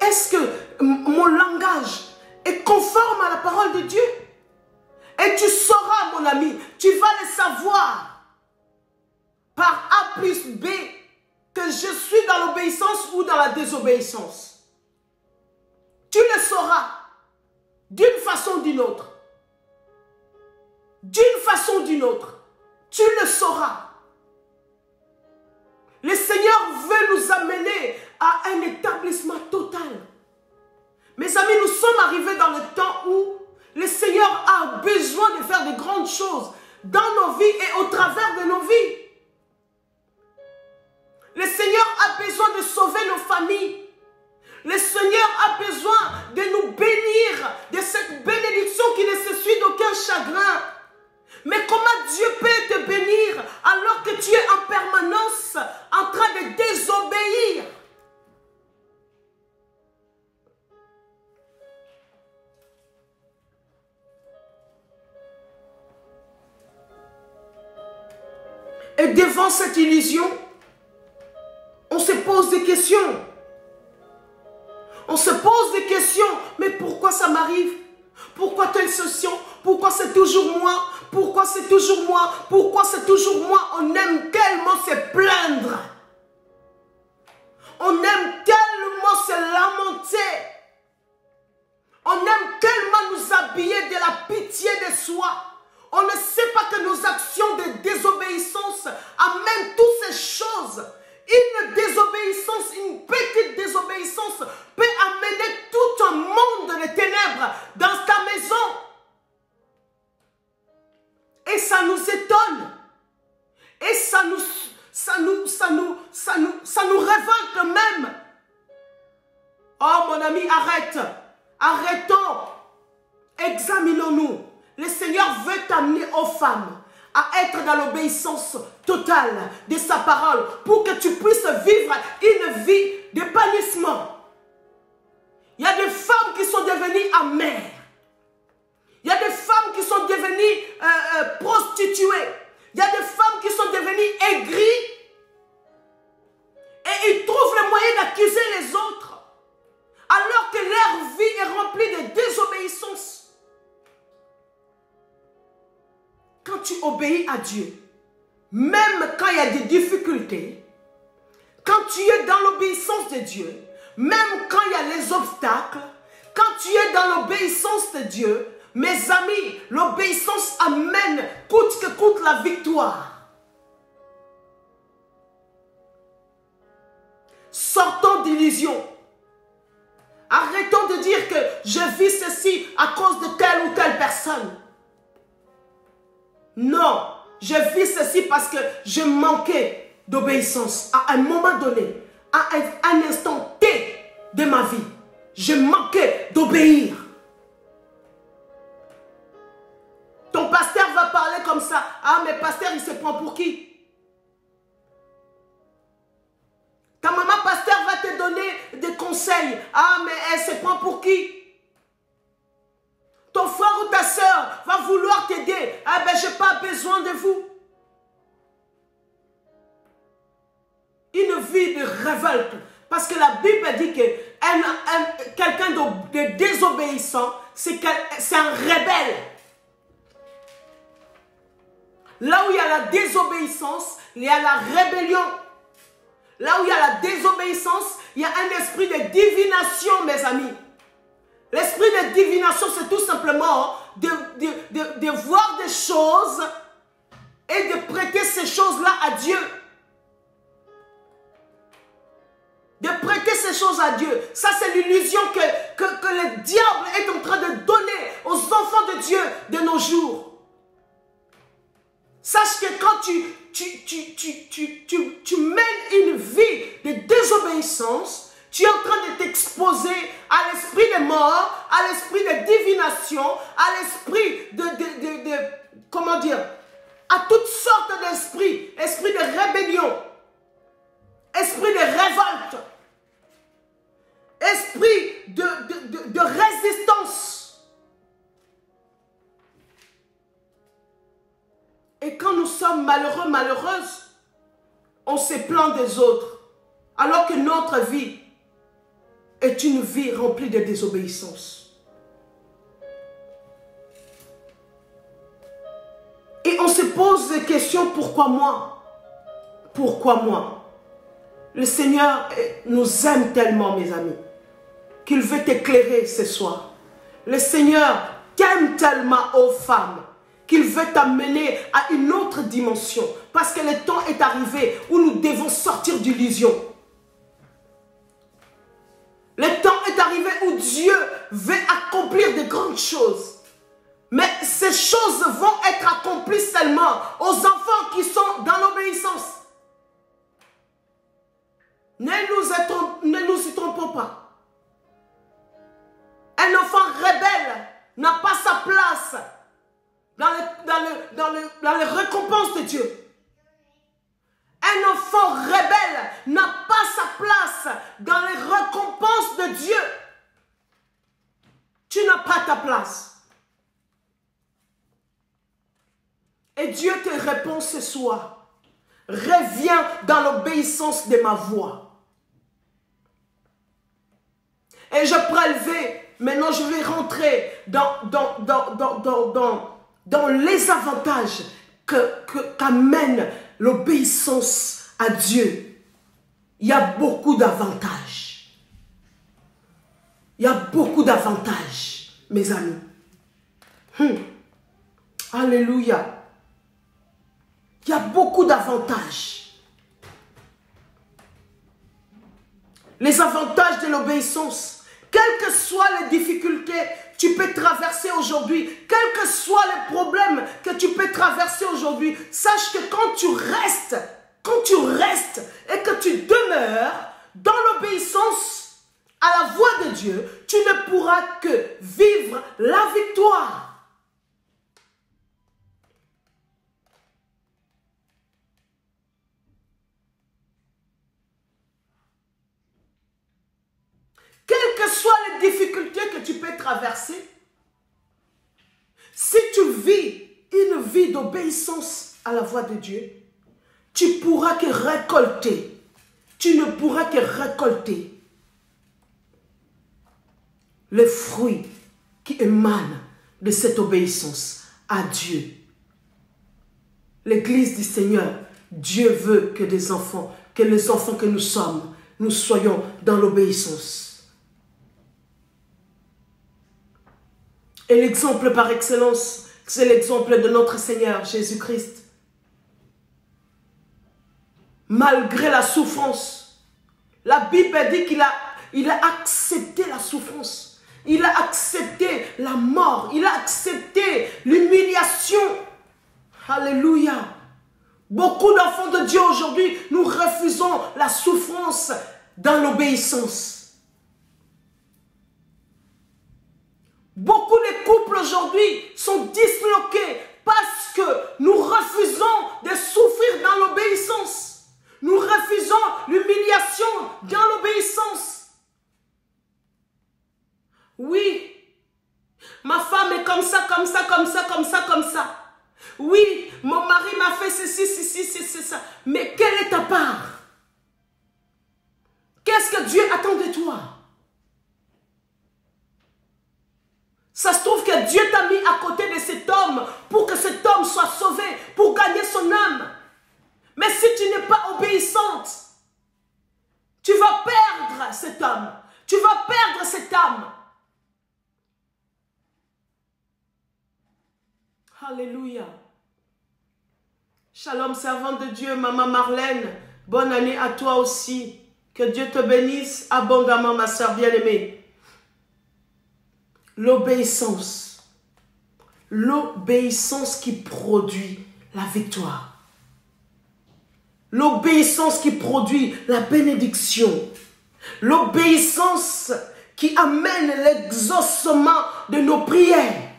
Est-ce que mon langage est conforme à la parole de Dieu? Et tu sauras, mon ami, tu vas le savoir par A plus B que je suis dans l'obéissance ou dans la désobéissance. Tu le sauras d'une façon ou d'une autre. D'une façon ou d'une autre. Tu le sauras. Le Seigneur veut nous amener à un établissement total. Mes amis, nous sommes arrivés dans le temps où le Seigneur a besoin de faire de grandes choses dans nos vies et au travers de nos vies. Le Seigneur a besoin de sauver nos familles. Le Seigneur a besoin de nous bénir de cette bénédiction qui ne se suit d'aucun chagrin. Mais comment Dieu peut te bénir alors que tu es en permanence en train de désobéir? Et devant cette illusion, on se pose des questions. On se pose des questions. Mais pourquoi ça m'arrive? Pourquoi telle situation? Pourquoi c'est toujours moi? Pourquoi c'est toujours moi? Pourquoi c'est toujours moi? On aime tellement se plaindre. On aime tellement se lamenter. On aime tellement nous habiller de la pitié de soi. On ne sait pas que nos actions de désobéissance amènent toutes ces choses. Une désobéissance, une petite désobéissance peut amener tout un monde de ténèbres dans ta maison. Et ça nous étonne. Et ça ami, arrête. Arrêtons. Examinons-nous. Le Seigneur veut t'amener aux femmes à être dans l'obéissance totale de sa parole pour que tu puisses vivre une vie d'épanouissement. Il y a des femmes qui sont devenues amères. Il y a des femmes qui sont devenues prostituées. Il y a des femmes qui sont devenues aigries. Et ils trouvent le moyen d'accuser les autres. Alors que leur vie est remplie de désobéissance. Quand tu obéis à Dieu, même quand il y a des difficultés, quand tu es dans l'obéissance de Dieu, même quand il y a les obstacles, quand tu es dans l'obéissance de Dieu, mes amis, l'obéissance amène coûte que coûte la victoire. Sortons d'illusion. Arrêtons de dire que je vis ceci à cause de telle ou telle personne. Non, je vis ceci parce que je manquais d'obéissance à un moment donné, à un instant T de ma vie. Je manquais d'obéir. Ton pasteur va parler comme ça. Ah, mais pasteur, il se prend pour qui? Ta maman pasteur va te donner des conseils. Ah, mais elle se prend pour qui? Ton frère ou ta soeur va vouloir t'aider. Ah ben, je n'ai pas besoin de vous. Une vie de révolte. Parce que la Bible dit que quelqu'un de désobéissant, c'est un rebelle. Là où il y a la désobéissance, il y a la rébellion. Là où il y a la désobéissance, il y a un esprit de divination, mes amis. L'esprit de divination, c'est tout simplement de voir des choses et de prêter ces choses-là à Dieu. De prêter ces choses à Dieu. Ça, c'est l'illusion que le diable est en train de donner aux enfants de Dieu de nos jours. Sache que quand tu mènes une vie de désobéissance, tu es en train de t'exposer à l'esprit de mort, à l'esprit de divination, à l'esprit comment dire, à toutes sortes d'esprits, esprit de rébellion, esprit de révolte, esprit de résistance. Et quand nous sommes malheureux, malheureuses, on se plaint des autres, alors que notre vie est une vie remplie de désobéissance. Et on se pose des questions, pourquoi moi? Pourquoi moi? Le Seigneur nous aime tellement, mes amis, qu'il veut t'éclairer ce soir. Le Seigneur t'aime tellement, ô femmes, qu'il veut t'amener à une autre dimension. Parce que le temps est arrivé où nous devons sortir d'illusion. Le temps est arrivé où Dieu veut accomplir de grandes choses. Mais ces choses vont être accomplies seulement aux enfants qui sont dans l'obéissance. Ne nous y trompons pas. Un enfant rebelle n'a pas sa place dans les récompenses de Dieu. Un enfant rebelle n'a pas sa place dans les récompenses de Dieu. Tu n'as pas ta place. Et Dieu te répond ce soir. Reviens dans l'obéissance de ma voix. Et je prélevé, maintenant je vais rentrer dans les avantages qu'amène l'obéissance à Dieu. Il y a beaucoup d'avantages. Il y a beaucoup d'avantages, mes amis. Alléluia. Il y a beaucoup d'avantages. Les avantages de l'obéissance. Quelles que soient les difficultés tu peux traverser aujourd'hui, quels que soient les problèmes que tu peux traverser aujourd'hui, sache que quand tu restes et que tu demeures dans l'obéissance à la voix de Dieu, tu ne pourras que vivre la victoire. Quelles que soient les difficultés que tu peux traverser, si tu vis une vie d'obéissance à la voix de Dieu, tu pourras que récolter. Tu ne pourras que récolter les fruits qui émanent de cette obéissance à Dieu. L'Église du Seigneur, Dieu veut que les enfants que nous sommes, nous soyons dans l'obéissance. Et l'exemple par excellence, c'est l'exemple de notre Seigneur Jésus-Christ. Malgré la souffrance, la Bible dit qu'il a accepté la souffrance. Il a accepté la mort. Il a accepté l'humiliation. Alléluia. Beaucoup d'enfants de Dieu aujourd'hui, nous refusons la souffrance dans l'obéissance. Beaucoup de couples aujourd'hui sont disloqués parce que nous refusons de souffrir dans l'obéissance. Nous refusons l'humiliation dans l'obéissance. Oui, ma femme est comme ça, comme ça, comme ça, comme ça, comme ça. Oui, mon mari m'a fait ceci, ceci, ceci, ça. Mais quelle est ta part? Qu'est-ce que Dieu attend de toi? Ça se trouve que Dieu t'a mis à côté de cet homme pour que cet homme soit sauvé, pour gagner son âme. Mais si tu n'es pas obéissante, tu vas perdre cet homme. Tu vas perdre cette âme. Alléluia. Shalom, servante de Dieu, maman Marlène. Bonne année à toi aussi. Que Dieu te bénisse abondamment, ma soeur bien-aimée. L'obéissance. L'obéissance qui produit la victoire. L'obéissance qui produit la bénédiction. L'obéissance qui amène l'exaucement de nos prières.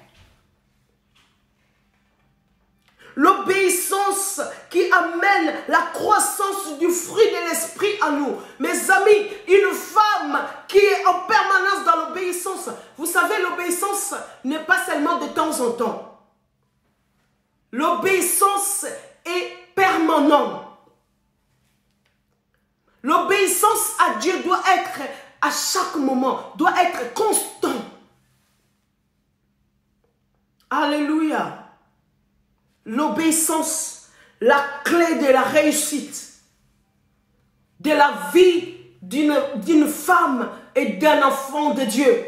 L'obéissance qui amène la croissance du fruit de l'esprit à nous. Mes amis, une femme qui est en permanence dans l'obéissance. Vous savez, l'obéissance n'est pas seulement de temps en temps. L'obéissance est permanente. L'obéissance à Dieu doit être à chaque moment, doit être constant. Alléluia. L'obéissance, la clé de la réussite, de la vie d'une femme et d'un enfant de Dieu.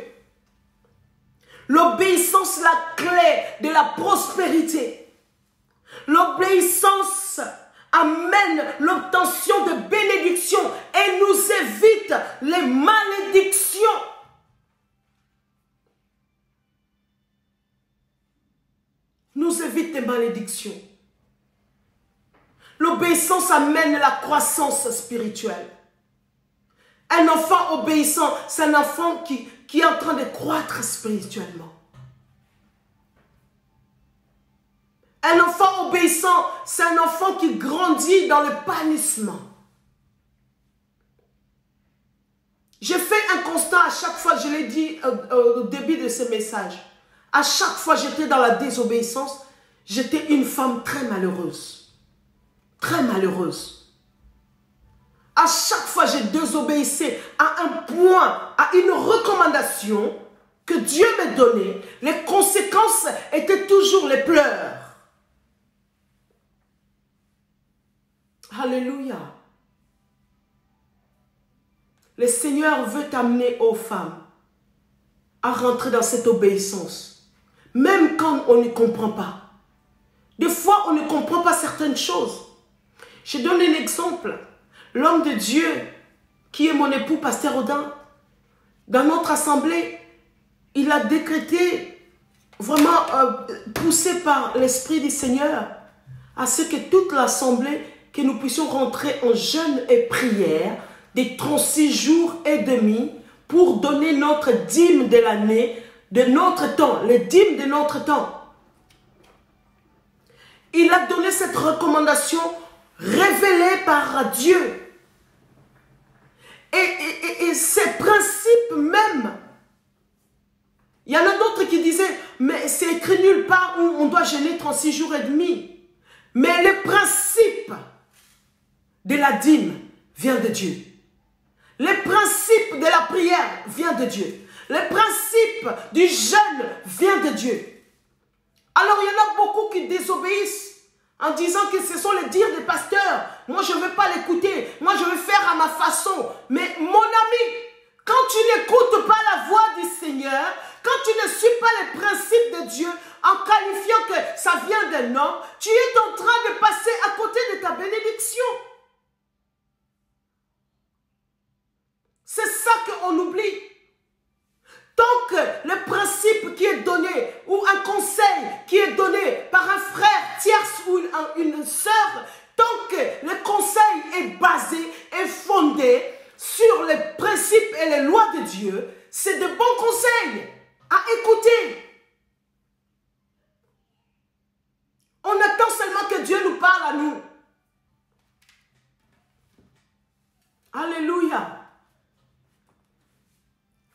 L'obéissance, la clé de la prospérité. L'obéissance amène l'obtention de bénédictions et nous évite les malédictions. Nous évite les malédictions. L'obéissance amène la croissance spirituelle. Un enfant obéissant, c'est un enfant qui est en train de croître spirituellement. Un enfant obéissant, c'est un enfant qui grandit dans le bannissement. J'ai fait un constat à chaque fois, je l'ai dit au début de ce message. À chaque fois que j'étais dans la désobéissance, j'étais une femme très malheureuse. Très malheureuse. À chaque fois que j'ai désobéissé à un point, à une recommandation que Dieu me donnait, les conséquences étaient toujours les pleurs. Alléluia. Le Seigneur veut t'amener aux femmes à rentrer dans cette obéissance. Même quand on ne comprend pas. Des fois, on ne comprend pas certaines choses. Je donne un exemple. L'homme de Dieu, qui est mon époux, Pasteur Odin, dans notre assemblée, il a décrété, vraiment poussé par l'Esprit du Seigneur, à ce que toute l'assemblée, que nous puissions rentrer en jeûne et prière, des 36 jours et demi, pour donner notre dîme de l'année, de notre temps, les dîmes de notre temps. Il a donné cette recommandation révélée par Dieu. Et ces principes même, il y en a d'autres qui disaient, mais c'est écrit nulle part où on doit jeûner 36 jours et demi. Mais le principe de la dîme vient de Dieu. Le principe de la prière vient de Dieu. Le principe du jeûne vient de Dieu. Alors il y en a beaucoup qui désobéissent en disant que ce sont les dires des pasteurs. Moi je ne veux pas l'écouter. Moi je veux faire à ma façon. Mais mon ami, quand tu n'écoutes pas la voix du Seigneur, quand tu ne suis pas les principes de Dieu, en qualifiant que ça vient d'un homme, tu es en train de passer à côté de ta bénédiction. C'est ça qu'on oublie. Tant que le principe qui est donné, ou un conseil qui est donné par un frère tierce ou une sœur, tant que le conseil est basé, est fondé sur les principes et les lois de Dieu, c'est de bons conseils à écouter. On attend seulement que Dieu nous parle à nous. Alléluia.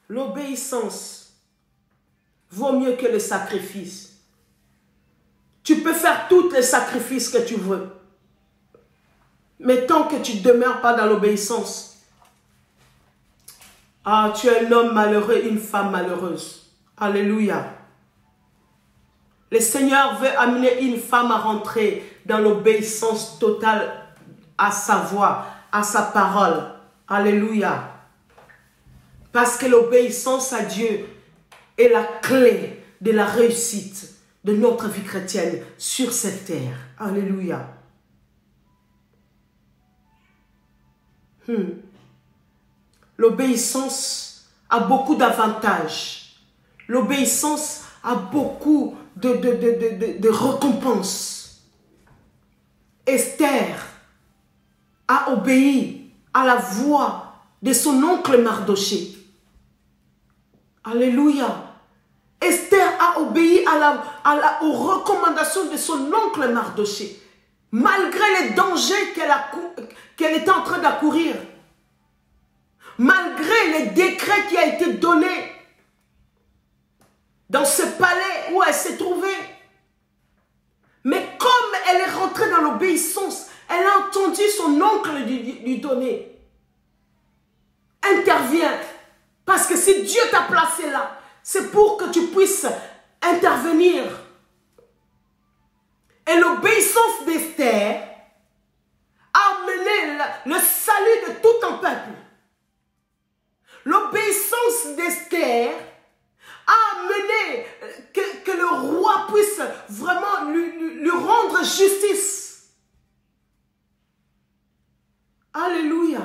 L'obéissance vaut mieux que le sacrifice. Tu peux faire tous les sacrifices que tu veux. Mais tant que tu ne demeures pas dans l'obéissance, tu es un homme malheureux, une femme malheureuse. Alléluia. Le Seigneur veut amener une femme à rentrer dans l'obéissance totale à sa voix, à sa parole. Alléluia. Parce que l'obéissance à Dieu est la clé de la réussite de notre vie chrétienne sur cette terre. Alléluia. L'obéissance a beaucoup d'avantages. L'obéissance a beaucoup de récompenses. Esther a obéi à la voix de son oncle Mardoché. Alléluia. Esther a obéi aux recommandations de son oncle Mardoché, malgré les dangers qu'elle était en train d'accourir, malgré les décrets qui a été donné dans ce palais où elle s'est trouvée. Mais comme elle est rentrée dans l'obéissance, elle a entendu son oncle lui donner. Interviens. Parce que si Dieu t'a placé là, c'est pour que tu puisses intervenir. Et l'obéissance d'Esther a amené le salut de tout un peuple. L'obéissance d'Esther a amené que le roi puisse vraiment lui rendre justice. Alléluia.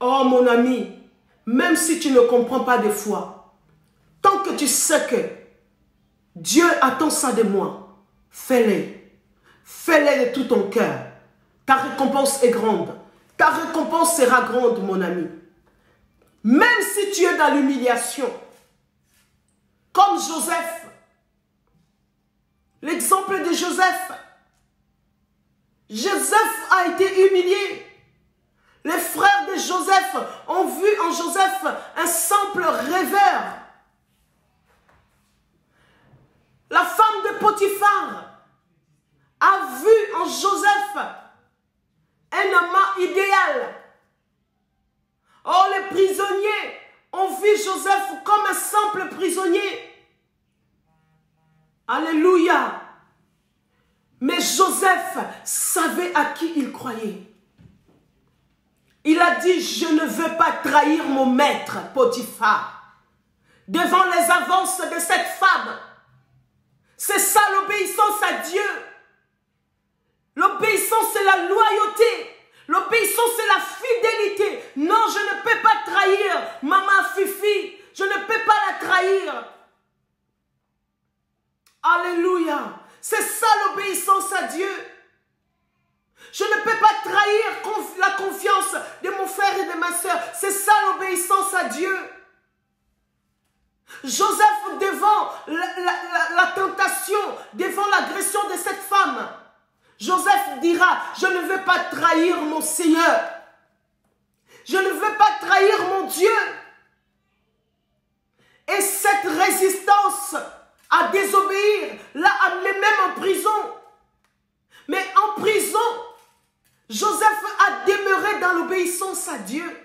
Oh mon ami, même si tu ne comprends pas des fois, tant que tu sais que Dieu attend ça de moi, fais-le. Fais-le de tout ton cœur. Ta récompense est grande. Ta récompense sera grande, mon ami. Même si tu es dans l'humiliation, comme Joseph, l'exemple de Joseph. Joseph a été humilié. Les frères de Joseph ont vu en Joseph un simple rêveur. La femme de Potiphar a vu en Joseph un amant idéal. Oh, les prisonniers ont vu Joseph comme un simple prisonnier. Alléluia. Mais Joseph savait à qui il croyait. Il a dit, je ne veux pas trahir mon maître, Potiphar, devant les avances de cette femme. C'est ça l'obéissance à Dieu. L'obéissance, c'est la loyauté. L'obéissance, c'est la fidélité. Non, je ne peux pas trahir maman Fifi. Je ne peux pas la trahir. Alléluia. C'est ça l'obéissance à Dieu. Je ne peux pas trahir la confiance de mon frère et de ma soeur. C'est ça l'obéissance Dieu. Joseph, devant la tentation, devant l'agression de cette femme, Joseph dira, je ne veux pas trahir mon Seigneur. Je ne veux pas trahir mon Dieu. Et cette résistance à désobéir l'a amené même en prison. Mais en prison, Joseph a demeuré dans l'obéissance à Dieu.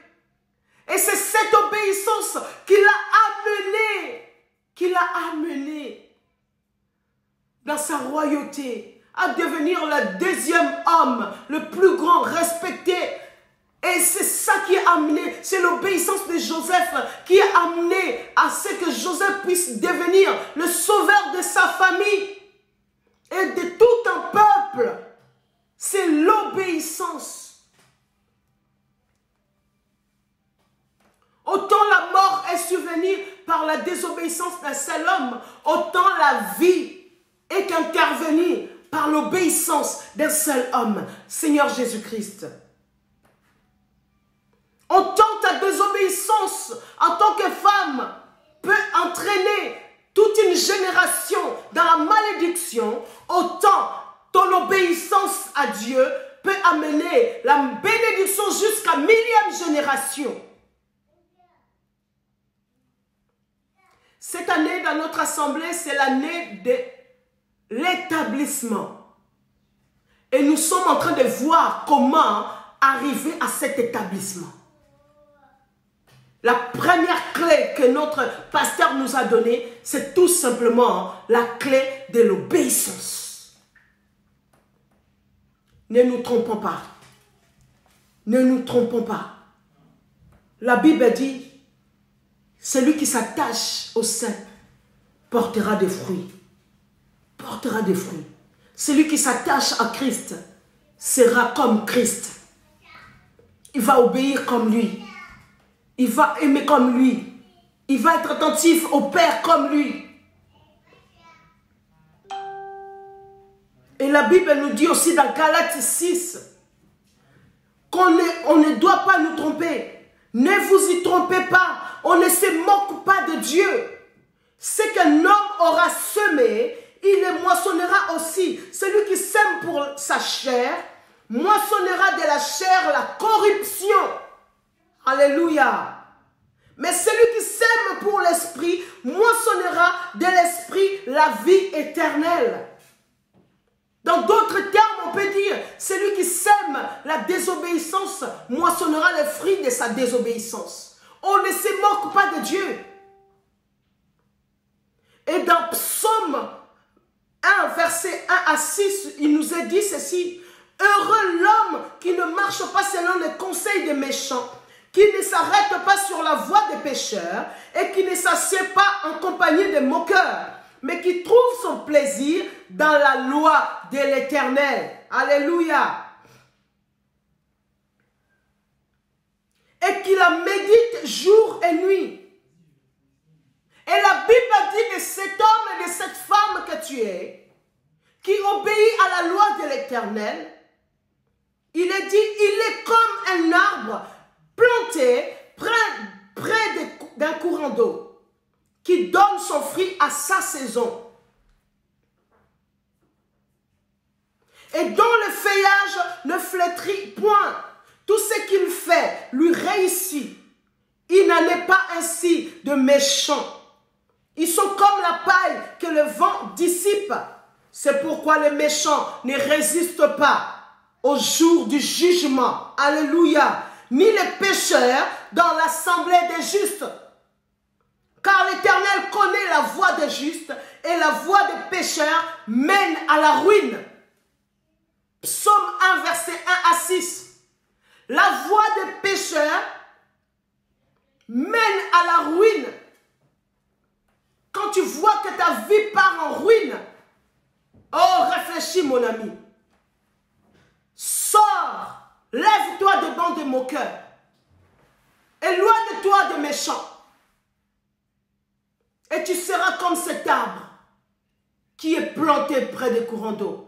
Et c'est cette obéissance qui l'a amené dans sa royauté, à devenir le deuxième homme, le plus grand, respecté. Et c'est ça qui a amené, c'est l'obéissance de Joseph qui a amené à ce que Joseph puisse devenir le sauveur de sa famille et de tout un peuple. C'est l'obéissance. Autant la mort est survenue par la désobéissance d'un seul homme, autant la vie est intervenue par l'obéissance d'un seul homme, Seigneur Jésus-Christ. Autant ta désobéissance en tant que femme peut entraîner toute une génération dans la malédiction, autant ton obéissance à Dieu peut amener la bénédiction jusqu'à 1000e génération. Cette année dans notre assemblée, c'est l'année de l'établissement. Et nous sommes en train de voir comment arriver à cet établissement. La première clé que notre pasteur nous a donnée, c'est tout simplement la clé de l'obéissance. Ne nous trompons pas. Ne nous trompons pas. La Bible dit, celui qui s'attache au sein portera des fruits. Portera des fruits. Celui qui s'attache à Christ sera comme Christ. Il va obéir comme lui. Il va aimer comme lui. Il va être attentif au Père comme lui. Et la Bible nous dit aussi dans Galates 6 qu'on ne doit pas nous tromper. Ne vous y trompez pas. On ne se moque pas de Dieu. Ce qu'un homme aura semé, il le moissonnera aussi. Celui qui sème pour sa chair, moissonnera de la chair la corruption. Alléluia. Mais celui qui sème pour l'esprit, moissonnera de l'esprit la vie éternelle. Dans d'autres termes, on peut dire, celui qui sème la désobéissance, moissonnera les fruits de sa désobéissance. On ne se moque pas de Dieu. Et dans Psaume 1, verset 1 à 6, il nous est dit ceci. Heureux l'homme qui ne marche pas selon les conseils des méchants, qui ne s'arrête pas sur la voie des pécheurs et qui ne s'assied pas en compagnie des moqueurs, mais qui trouve son plaisir dans la loi de l'Éternel. Alléluia. Et qui la médite jour et nuit. Et la Bible dit de cet homme et de cette femme que tu es, qui obéit à la loi de l'Éternel, il est dit, il est comme un arbre planté près d'un courant d'eau, qui donne son fruit à sa saison, et dont le feuillage ne flétrit point. Tout ce qu'il fait lui réussit. Il n'en est pas ainsi de méchants. Ils sont comme la paille que le vent dissipe. C'est pourquoi les méchants ne résistent pas au jour du jugement. Alléluia. Ni les pécheurs dans l'assemblée des justes. Car l'Éternel connaît la voie des justes et la voie des pécheurs mène à la ruine. Psaume 1, verset 1 à 6. La voie des pécheurs mène à la ruine. Quand tu vois que ta vie part en ruine, oh, réfléchis mon ami. Sors, lève-toi devant des moqueurs. Éloigne-toi des méchants. Et tu seras comme cet arbre qui est planté près des courants d'eau.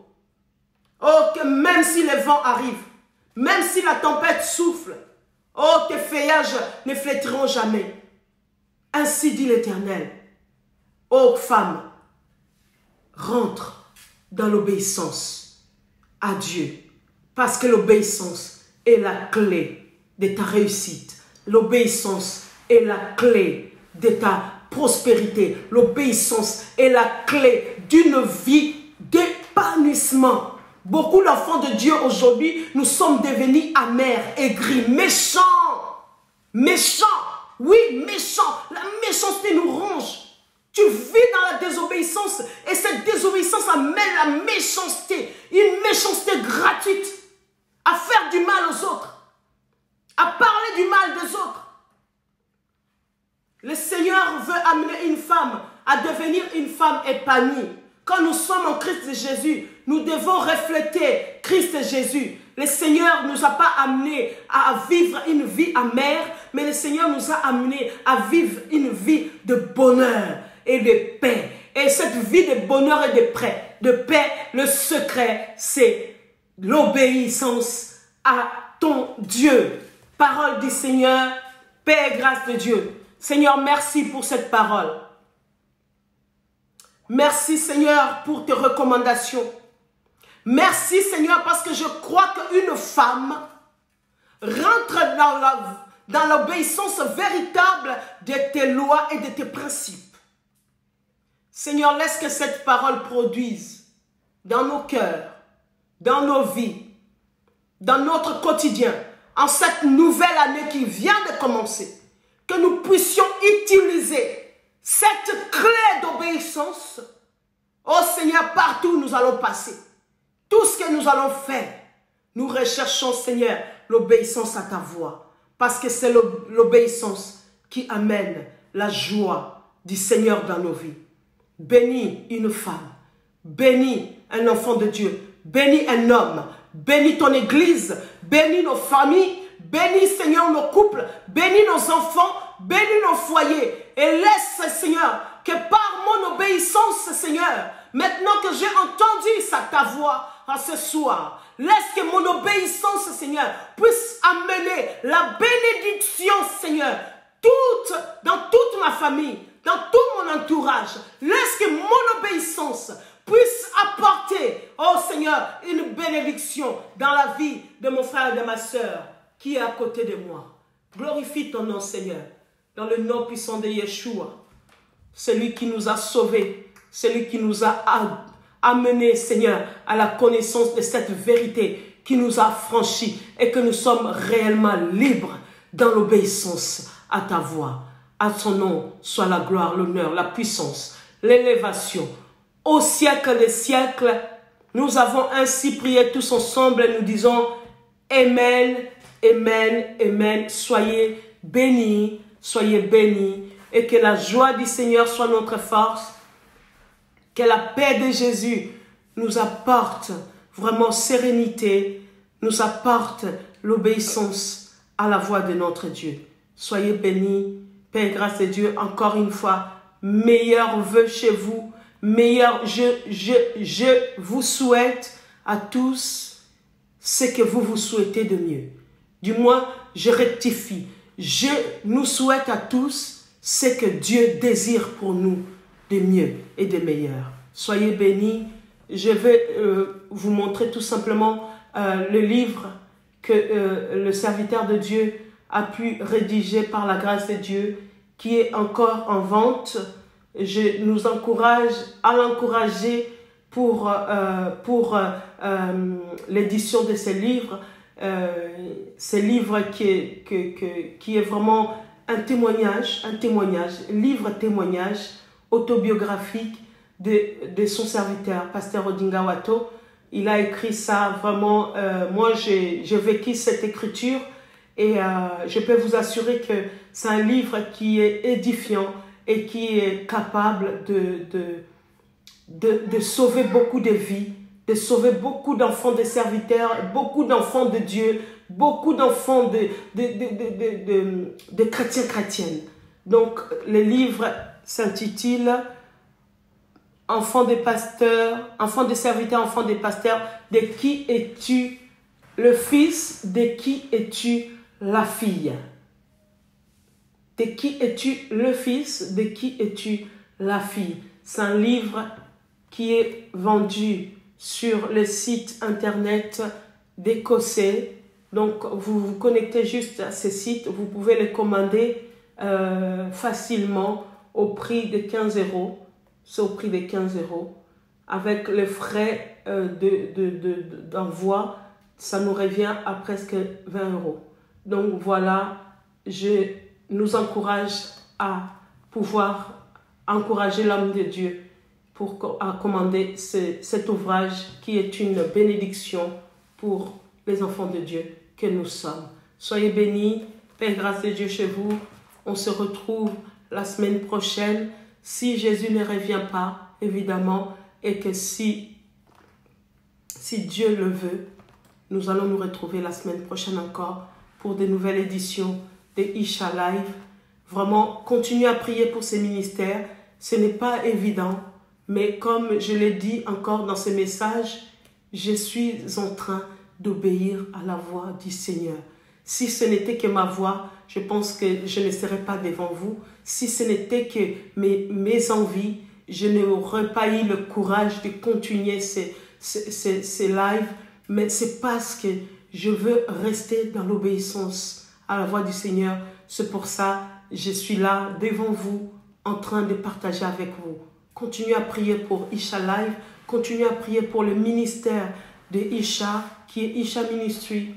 Oh, que même si les vents arrivent, même si la tempête souffle, oh, tes feuillages ne flétriront jamais. Ainsi dit l'Éternel. Ô femme, rentre dans l'obéissance à Dieu. Parce que l'obéissance est la clé de ta réussite. L'obéissance est la clé de ta prospérité. L'obéissance est la clé d'une vie d'épanouissement. Beaucoup d'enfants de Dieu aujourd'hui, nous sommes devenus amers, aigris, méchants. Méchants, oui, méchants. La méchanceté nous ronge. Tu vis dans la désobéissance et cette désobéissance amène la méchanceté. Une méchanceté gratuite. À faire du mal aux autres. À parler du mal des autres. Le Seigneur veut amener une femme à devenir une femme épanouie. Quand nous sommes en Christ Jésus, nous devons refléter Christ Jésus. Le Seigneur ne nous a pas amenés à vivre une vie amère, mais le Seigneur nous a amenés à vivre une vie de bonheur et de paix. Et cette vie de bonheur et de paix, le secret, c'est l'obéissance à ton Dieu. Parole du Seigneur, paix et grâce de Dieu. Seigneur, merci pour cette parole. Merci Seigneur pour tes recommandations. Merci Seigneur parce que je crois qu'une femme rentre dans l'obéissance véritable de tes lois et de tes principes. Seigneur, laisse que cette parole produise dans nos cœurs, dans nos vies, dans notre quotidien, en cette nouvelle année qui vient de commencer, que nous puissions utiliser cette clé d'obéissance. Oh Seigneur, partout où nous allons passer, tout ce que nous allons faire, nous recherchons Seigneur l'obéissance à ta voix, parce que c'est l'obéissance qui amène la joie du Seigneur dans nos vies. Bénis une femme, bénis un enfant de Dieu, bénis un homme, bénis ton église, bénis nos familles, bénis Seigneur nos couples, bénis nos enfants, bénis nos foyers. Et laisse Seigneur que par mon obéissance Seigneur, maintenant que j'ai entendu ta voix en ce soir, laisse que mon obéissance Seigneur puisse amener la bénédiction Seigneur dans toute ma famille, dans tout mon entourage. Laisse que mon obéissance puisse apporter, oh Seigneur, une bénédiction dans la vie de mon frère et de ma soeur qui est à côté de moi. Glorifie ton nom, Seigneur, dans le nom puissant de Yeshua, celui qui nous a sauvés, celui qui nous a amenés, Seigneur, à la connaissance de cette vérité qui nous a franchis et que nous sommes réellement libres dans l'obéissance à ta voix. À ton nom soit la gloire, l'honneur, la puissance, l'élévation. Au siècle des siècles, nous avons ainsi prié tous ensemble et nous disons Amen, Amen, Amen. Soyez bénis et que la joie du Seigneur soit notre force, que la paix de Jésus nous apporte vraiment sérénité, nous apporte l'obéissance à la voix de notre Dieu. Soyez bénis, paix et grâce de Dieu. Encore une fois, meilleurs vœux chez vous. Meilleur, je vous souhaite à tous ce que vous vous souhaitez de mieux. Du moins, je rectifie. Je nous souhaite à tous ce que Dieu désire pour nous de mieux et de meilleur. Soyez bénis. Je vais vous montrer tout simplement le livre que le serviteur de Dieu a pu rédiger par la grâce de Dieu, qui est encore en vente. Je nous encourage à l'encourager pour l'édition de ces livres. Ces livres qui est vraiment un témoignage, livre-témoignage autobiographique de son serviteur, Pasteur Odinga Wato. Il a écrit ça vraiment, moi j'ai vécu cette écriture et je peux vous assurer que c'est un livre qui est édifiant et qui est capable de sauver beaucoup de vies, de sauver beaucoup d'enfants de serviteurs, beaucoup d'enfants de Dieu, beaucoup d'enfants de chrétiennes. Donc, le livre s'intitule « Enfants des pasteurs, enfants des serviteurs, enfants des pasteurs, de qui es-tu le fils, de qui es-tu la fille ?» De qui es-tu le fils? De qui es-tu la fille? C'est un livre qui est vendu sur le site internet d'Écossais. Donc, vous vous connectez juste à ce site. Vous pouvez le commander facilement au prix de 15 €. C'est au prix de 15 €. Avec les frais d'envoi, ça nous revient à presque 20 €. Donc, voilà, je nous encourage à pouvoir encourager l'homme de Dieu à commander cet ouvrage qui est une bénédiction pour les enfants de Dieu que nous sommes. Soyez bénis, paix et grâce de Dieu chez vous. On se retrouve la semaine prochaine, si Jésus ne revient pas, évidemment, et que si Dieu le veut, nous allons nous retrouver la semaine prochaine encore pour de nouvelles éditions de Isha Live. Vraiment, continuez à prier pour ces ministères. Ce n'est pas évident, mais comme je l'ai dit encore dans ce message, je suis en train d'obéir à la voix du Seigneur. Si ce n'était que ma voix, je pense que je ne serais pas devant vous. Si ce n'était que mes envies, je n'aurais pas eu le courage de continuer ces lives. Mais c'est parce que je veux rester dans l'obéissance à la voix du Seigneur. C'est pour ça que je suis là devant vous en train de partager avec vous. Continuez à prier pour Isha Live. Continuez à prier pour le ministère de Isha, qui est Isha Ministry.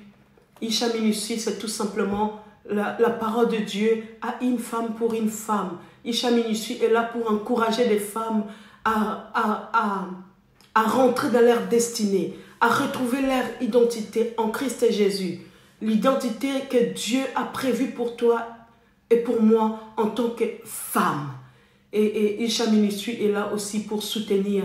Isha Ministry, c'est tout simplement la parole de Dieu à une femme pour une femme. Isha Ministry est là pour encourager les femmes à rentrer dans leur destinée, à retrouver leur identité en Christ Jésus. L'identité que Dieu a prévue pour toi et pour moi en tant que femme. Et Isha Ministry est là aussi pour soutenir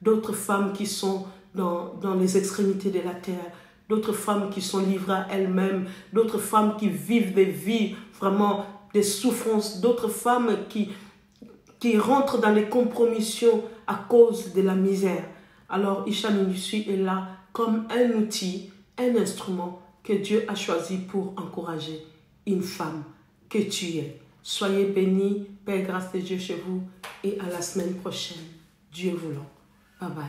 d'autres femmes qui sont dans les extrémités de la terre, d'autres femmes qui sont livrées à elles-mêmes, d'autres femmes qui vivent des vies vraiment des souffrances, d'autres femmes qui rentrent dans les compromissions à cause de la misère. Alors Isha Ministry est là comme un outil, un instrument que Dieu a choisi pour encourager une femme que tu es. Soyez bénis, paix et grâce de Dieu chez vous et à la semaine prochaine. Dieu voulant. Bye bye.